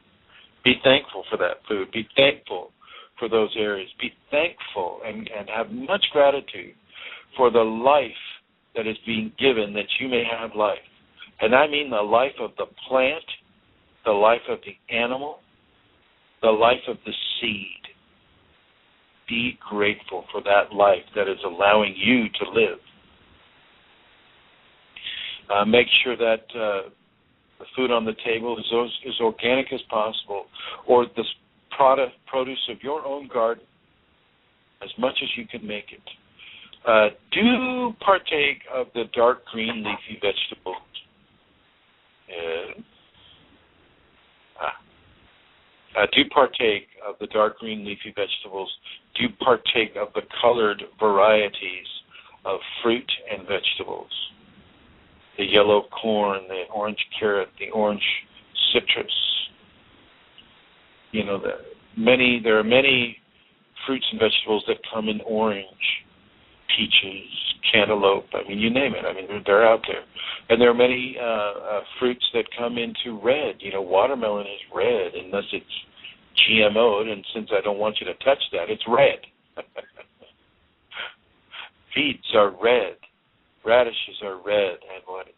Be thankful for that food. Be thankful for those areas. Be thankful and have much gratitude for the life that is being given that you may have life. And I mean the life of the plant, the life of the animal, the life of the seed. Be grateful for that life that is allowing you to live. Make sure that the food on the table is as organic as possible, or the produce of your own garden, as much as you can make it. Do partake of the dark green leafy vegetables. Do partake of the dark green leafy vegetables. Do partake of the colored varieties of fruit and vegetables. The yellow corn, the orange carrot, the orange citrus. You know, there are many fruits and vegetables that come in orange, peaches, cantaloupe. I mean, you name it. I mean, they're out there. And there are many fruits that come into red. You know, watermelon is red unless it's GMO'd, and since I don't want you to touch that, it's red. Beets are red. Radishes are red and white.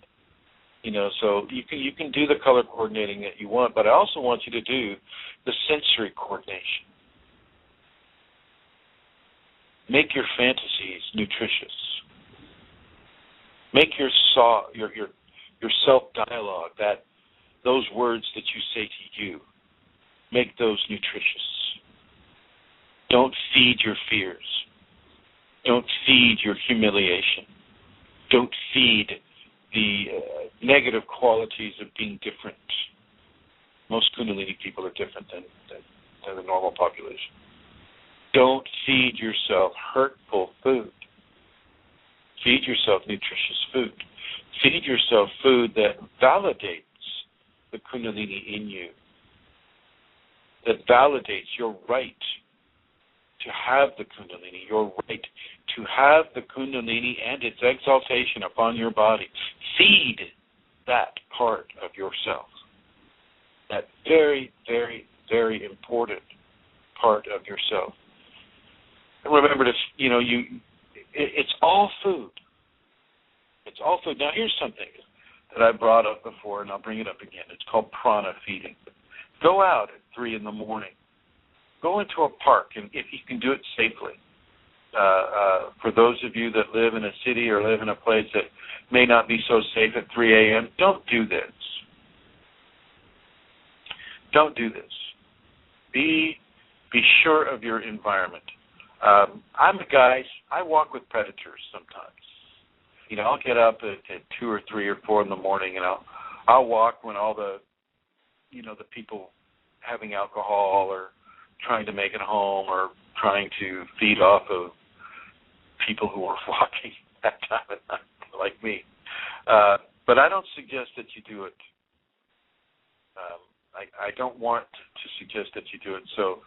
You know, so you can do the color coordinating that you want, but I also want you to do the sensory coordination. Make your fantasies nutritious. Make your self-dialogue, those words that you say to you, make those nutritious. Don't feed your fears. Don't feed your humiliation. Don't feed the negative qualities of being different. Most Kundalini people are different than the normal population. Don't feed yourself hurtful food. Feed yourself nutritious food. Feed yourself food that validates the Kundalini in you, that validates your right to have the Kundalini, your right to have the Kundalini and its exaltation upon your body. Feed that part of yourself, that very, very, very important part of yourself. And remember to, it's all food. It's all food. Now, here's something that I brought up before, and I'll bring it up again. It's called prana feeding. Go out at 3 in the morning. Go into a park, and if you can do it safely. For those of you that live in a city or live in a place that may not be so safe at 3 a.m., don't do this. Don't do this. Be sure of your environment. I'm a guy, I walk with predators sometimes. You know, I'll get up at 2 or 3 or 4 in the morning, and I'll walk when all the people having alcohol or trying to make it home or trying to feed off of people who are walking that time of night, like me. But I don't suggest that you do it. I don't want to suggest that you do it so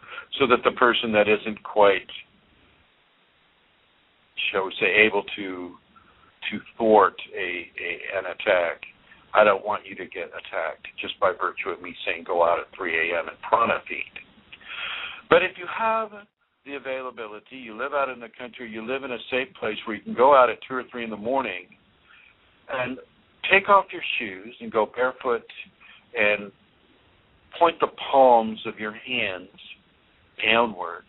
that the person that isn't quite shall we say, able to thwart an attack. I don't want you to get attacked just by virtue of me saying go out at 3 a.m. and prana feed. But if you have the availability, you live out in the country, you live in a safe place where you can go out at 2 or 3 in the morning and take off your shoes and go barefoot and point the palms of your hands downward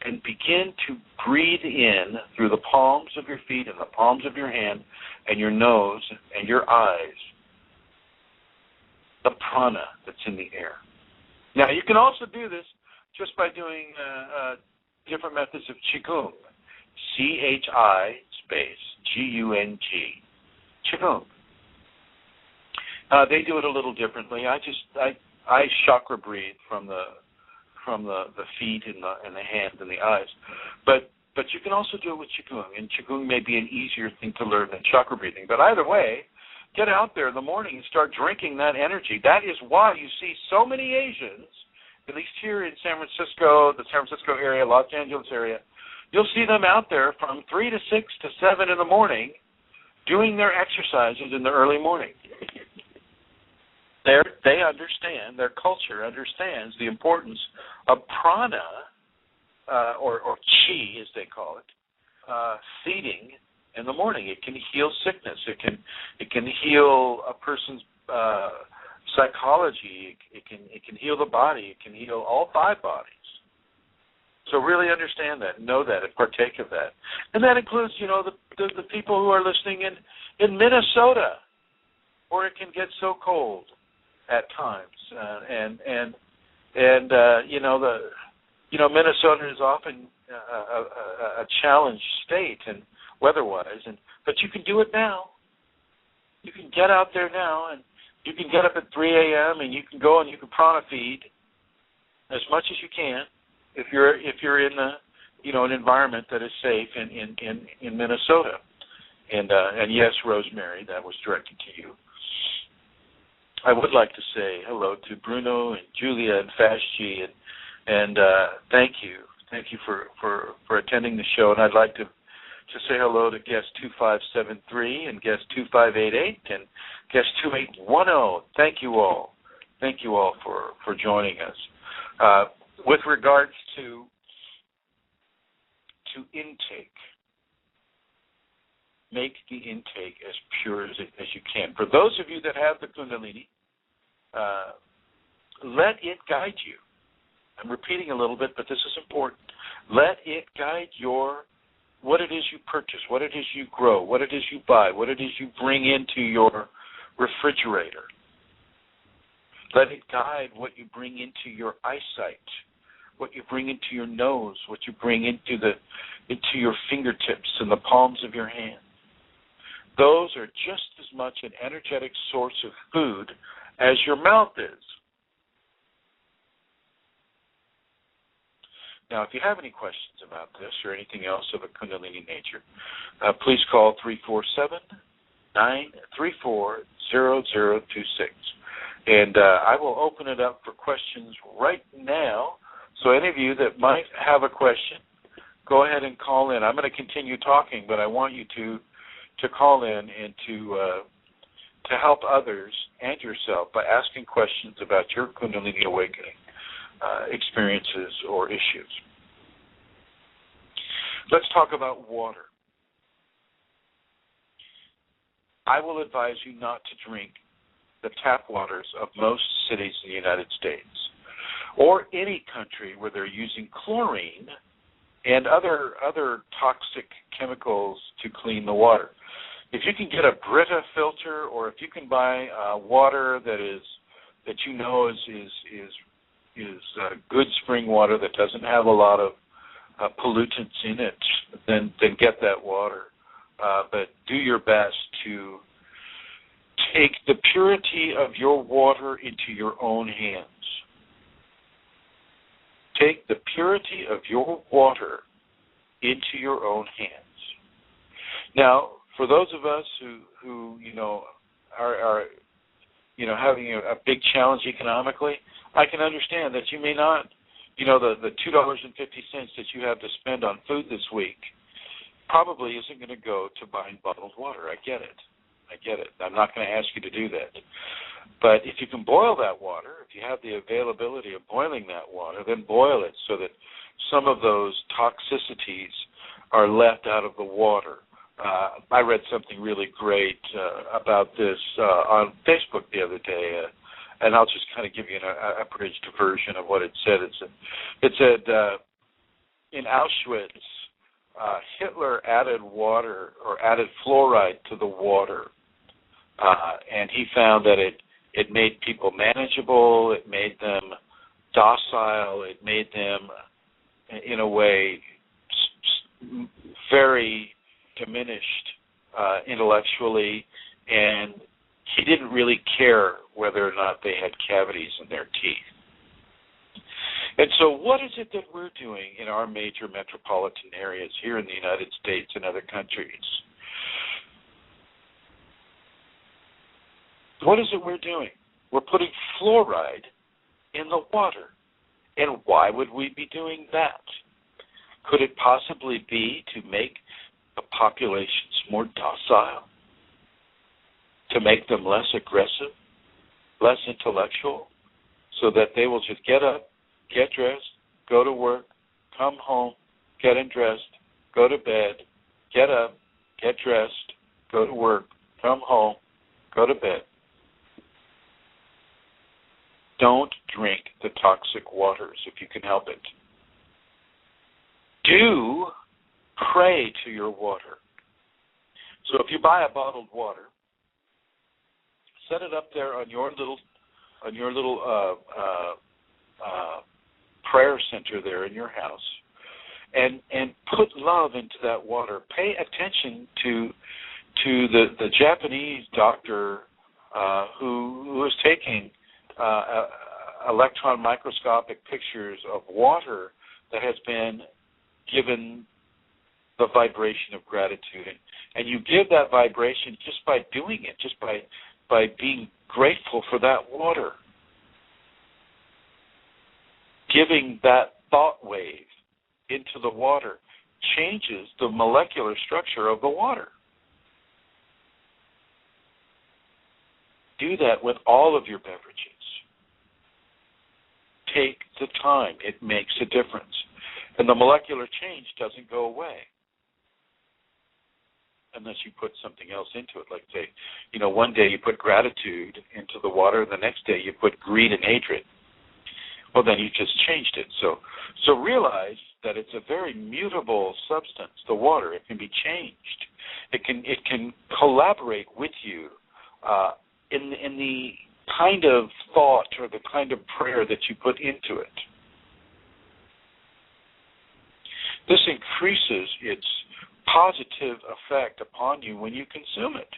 and begin to breathe in through the palms of your feet and the palms of your hand and your nose and your eyes the prana that's in the air. Now, you can also do this just by doing different methods of Qigong. C-H-I space G-U-N-G. Qigong. They do it a little differently. I chakra breathe from the feet and the hands and the eyes, but you can also do it with Qigong, and Qigong may be an easier thing to learn than chakra breathing. But either way, get out there in the morning and start drinking that energy. That is why you see so many Asians, at least here in San Francisco, the San Francisco area, Los Angeles area. You'll see them out there from 3 to 6 to 7 in the morning doing their exercises in the early morning. They understand, their culture understands the importance of prana, or chi as they call it, feeding in the morning. It can heal sickness. It can heal a person's psychology. It can heal the body. It can heal all 5 bodies. So really understand that, know that, and partake of that. And that includes, the people who are listening in Minnesota, where it can get so cold at times, Minnesota is often a challenged state and weather-wise, but you can do it now. You can get out there now, and you can get up at 3 a.m. and you can go and you can prana feed as much as you can if you're in an environment that is safe in Minnesota. And yes, Rosemary, that was directed to you. I would like to say hello to Bruno and Julia and Fashji, and thank you for attending the show. And I'd like to say hello to guest 2573 and guest 2588 and guest 2810. Thank you all for joining us. With regards to intake, make the intake as pure as you can. For those of you that have the Kundalini, let it guide you. I'm repeating a little bit, but this is important. Let it guide what it is you purchase, what it is you grow, what it is you buy, what it is you bring into your refrigerator. Let it guide what you bring into your eyesight, what you bring into your nose, what you bring into your fingertips and the palms of your hand. Those are just as much an energetic source of food as your mouth is. Now, if you have any questions about this or anything else of a Kundalini nature, please call 347-934-0026. And I will open it up for questions right now. So any of you that might have a question, go ahead and call in. I'm going to continue talking, but I want you to call in and to help others and yourself by asking questions about your Kundalini awakening experiences or issues. Let's talk about water. I will advise you not to drink the tap waters of most cities in the United States or any country where they're using chlorine and other toxic chemicals to clean the water. If you can get a Brita filter, or if you can buy water that you know is good spring water that doesn't have a lot of pollutants in it, then get that water. But do your best to take the purity of your water into your own hands. Take the purity of your water into your own hands. Now, for those of us who are having a big challenge economically, I can understand that you may not, the $2.50 that you have to spend on food this week, probably isn't going to go to buying bottled water. I get it. I'm not going to ask you to do that. But if you can boil that water, if you have the availability of boiling that water, then boil it so that some of those toxicities are left out of the water. I read something really great about this on Facebook the other day, and I'll just kind of give you an abridged version of what it said. It said in Auschwitz, Hitler added water or added fluoride to the water, and he found that it made people manageable, it made them docile, it made them, in a way, very diminished intellectually, and he didn't really care whether or not they had cavities in their teeth. And so what is it that we're doing in our major metropolitan areas here in the United States and other countries? What is it we're doing? We're putting fluoride in the water. And why would we be doing that? Could it possibly be to make the populations more docile? To make them less aggressive, less intellectual, so that they will just get up, get dressed, go to work, come home, get undressed, go to bed, get up, get dressed, go to work, come home, go to bed. Don't drink the toxic waters if you can help it. Do pray to your water. So if you buy a bottled water, set it up there on your little prayer center there in your house, and put love into that water. Pay attention to the Japanese doctor who is taking electron microscopic pictures of water that has been given the vibration of gratitude. And you give that vibration just by doing it, just by being grateful for that water. Giving that thought wave into the water changes the molecular structure of the water. Do that with all of your beverages. Take the time. It makes a difference. And the molecular change doesn't go away unless you put something else into it. Like, say, one day you put gratitude into the water, and the next day you put greed and hatred. Well, then you just changed it. So realize that it's a very mutable substance, the water. It can be changed. It can collaborate with you in the kind of thought or the kind of prayer that you put into it. This increases its positive effect upon you when you consume it.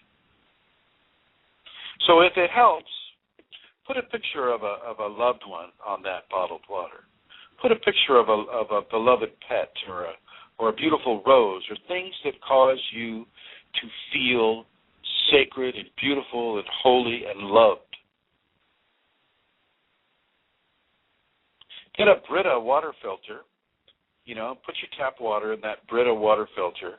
So if it helps, put a picture of a loved one on that bottled water. Put a picture of a beloved pet or a beautiful rose or things that cause you to feel sacred and beautiful and holy and loved. Get a Brita water filter, put your tap water in that Brita water filter,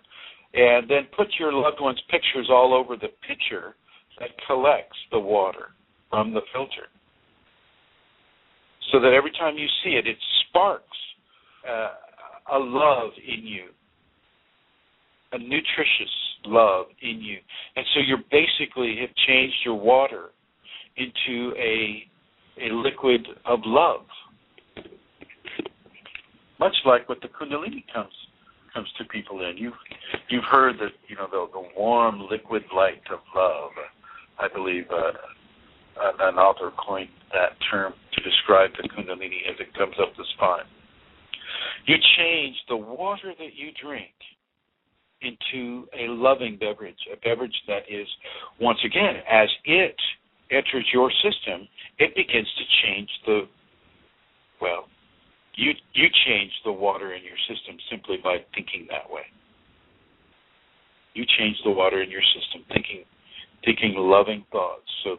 and then put your loved one's pictures all over the pitcher that collects the water from the filter. So that every time you see it, it sparks a love in you, a nutritious love in you. And so you basically have changed your water into a liquid of love. Much like what the Kundalini comes to people in. You've heard that the warm liquid light of love. I believe an author coined that term to describe the Kundalini as it comes up the spine. You change the water that you drink into a loving beverage, a beverage that is, once again, as it enters your system, it begins to change you change the water in your system simply by thinking that way. You change the water in your system thinking loving thoughts. So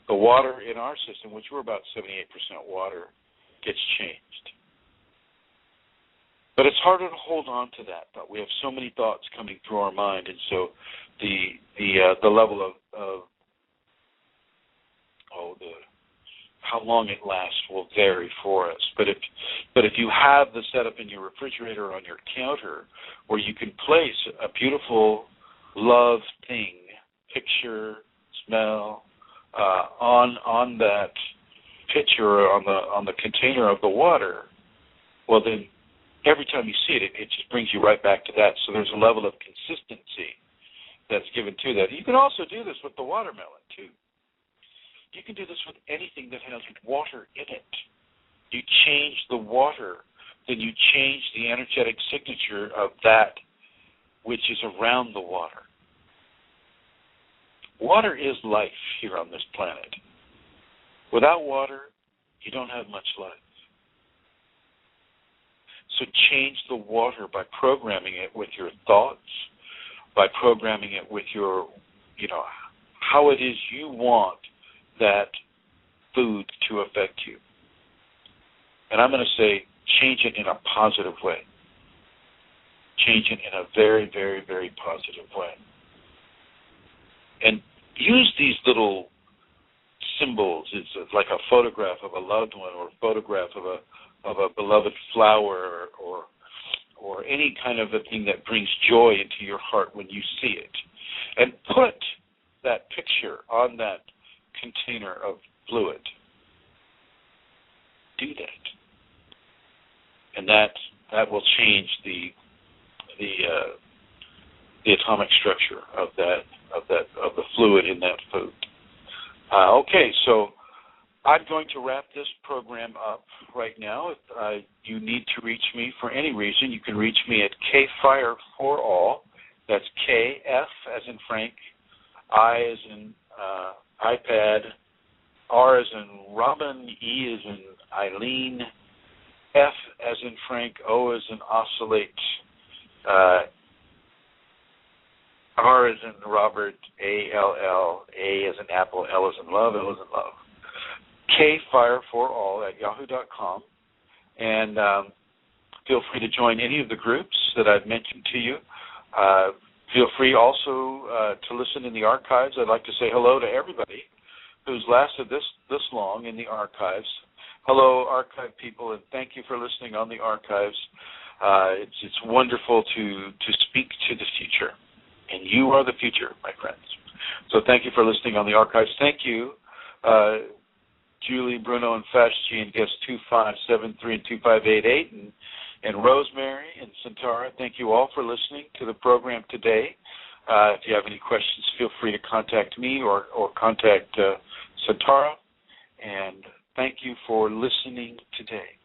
the water in our system, which we're about 78% water, gets changed. But it's harder to hold on to that thought. We have so many thoughts coming through our mind, and so the level of how long it lasts will vary for us. But if you have the setup in your refrigerator on your counter where you can place a beautiful love thing, picture, smell, on that pitcher or on the container of the water, well then every time you see it, it just brings you right back to that. So there's a level of consistency that's given to that. You can also do this with the watermelon too. You can do this with anything that has water in it. You change the water, then you change the energetic signature of that which is around the water. Water is life here on this planet. Without water, you don't have much life. So change the water by programming it with your thoughts, by programming it with your, how it is you want that food to affect you. And I'm going to say change it in a positive way. Change it in a very, very, very positive way. And use these little symbols. It's like a photograph of a loved one or a photograph of a beloved flower or any kind of a thing that brings joy into your heart when you see it. And put that picture on that container of fluid. Do that. And that will change the atomic structure of the fluid in that food. Okay, so I'm going to wrap this program up right now. If you need to reach me for any reason, you can reach me at KFire4All. That's KF as in Frank, I as in iPad, R as in Robin, E as in Eileen, F as in Frank, O as in Oscillate, R as in Robert, ALL, A as in Apple, L as in Love, L as in Love. KFire4All at yahoo.com. And feel free to join any of the groups that I've mentioned to you. Feel free also to listen in the archives. I'd like to say hello to everybody who's lasted this long in the archives. Hello, archive people, and thank you for listening on the archives. It's wonderful to speak to the future, and you are the future, my friends. So thank you for listening on the archives. Thank you, Julie, Bruno, and Fashji, and guests 2573 and 2588, and Rosemary and Santara. Thank you all for listening to the program today. If you have any questions, feel free to contact me or contact Santara. And thank you for listening today.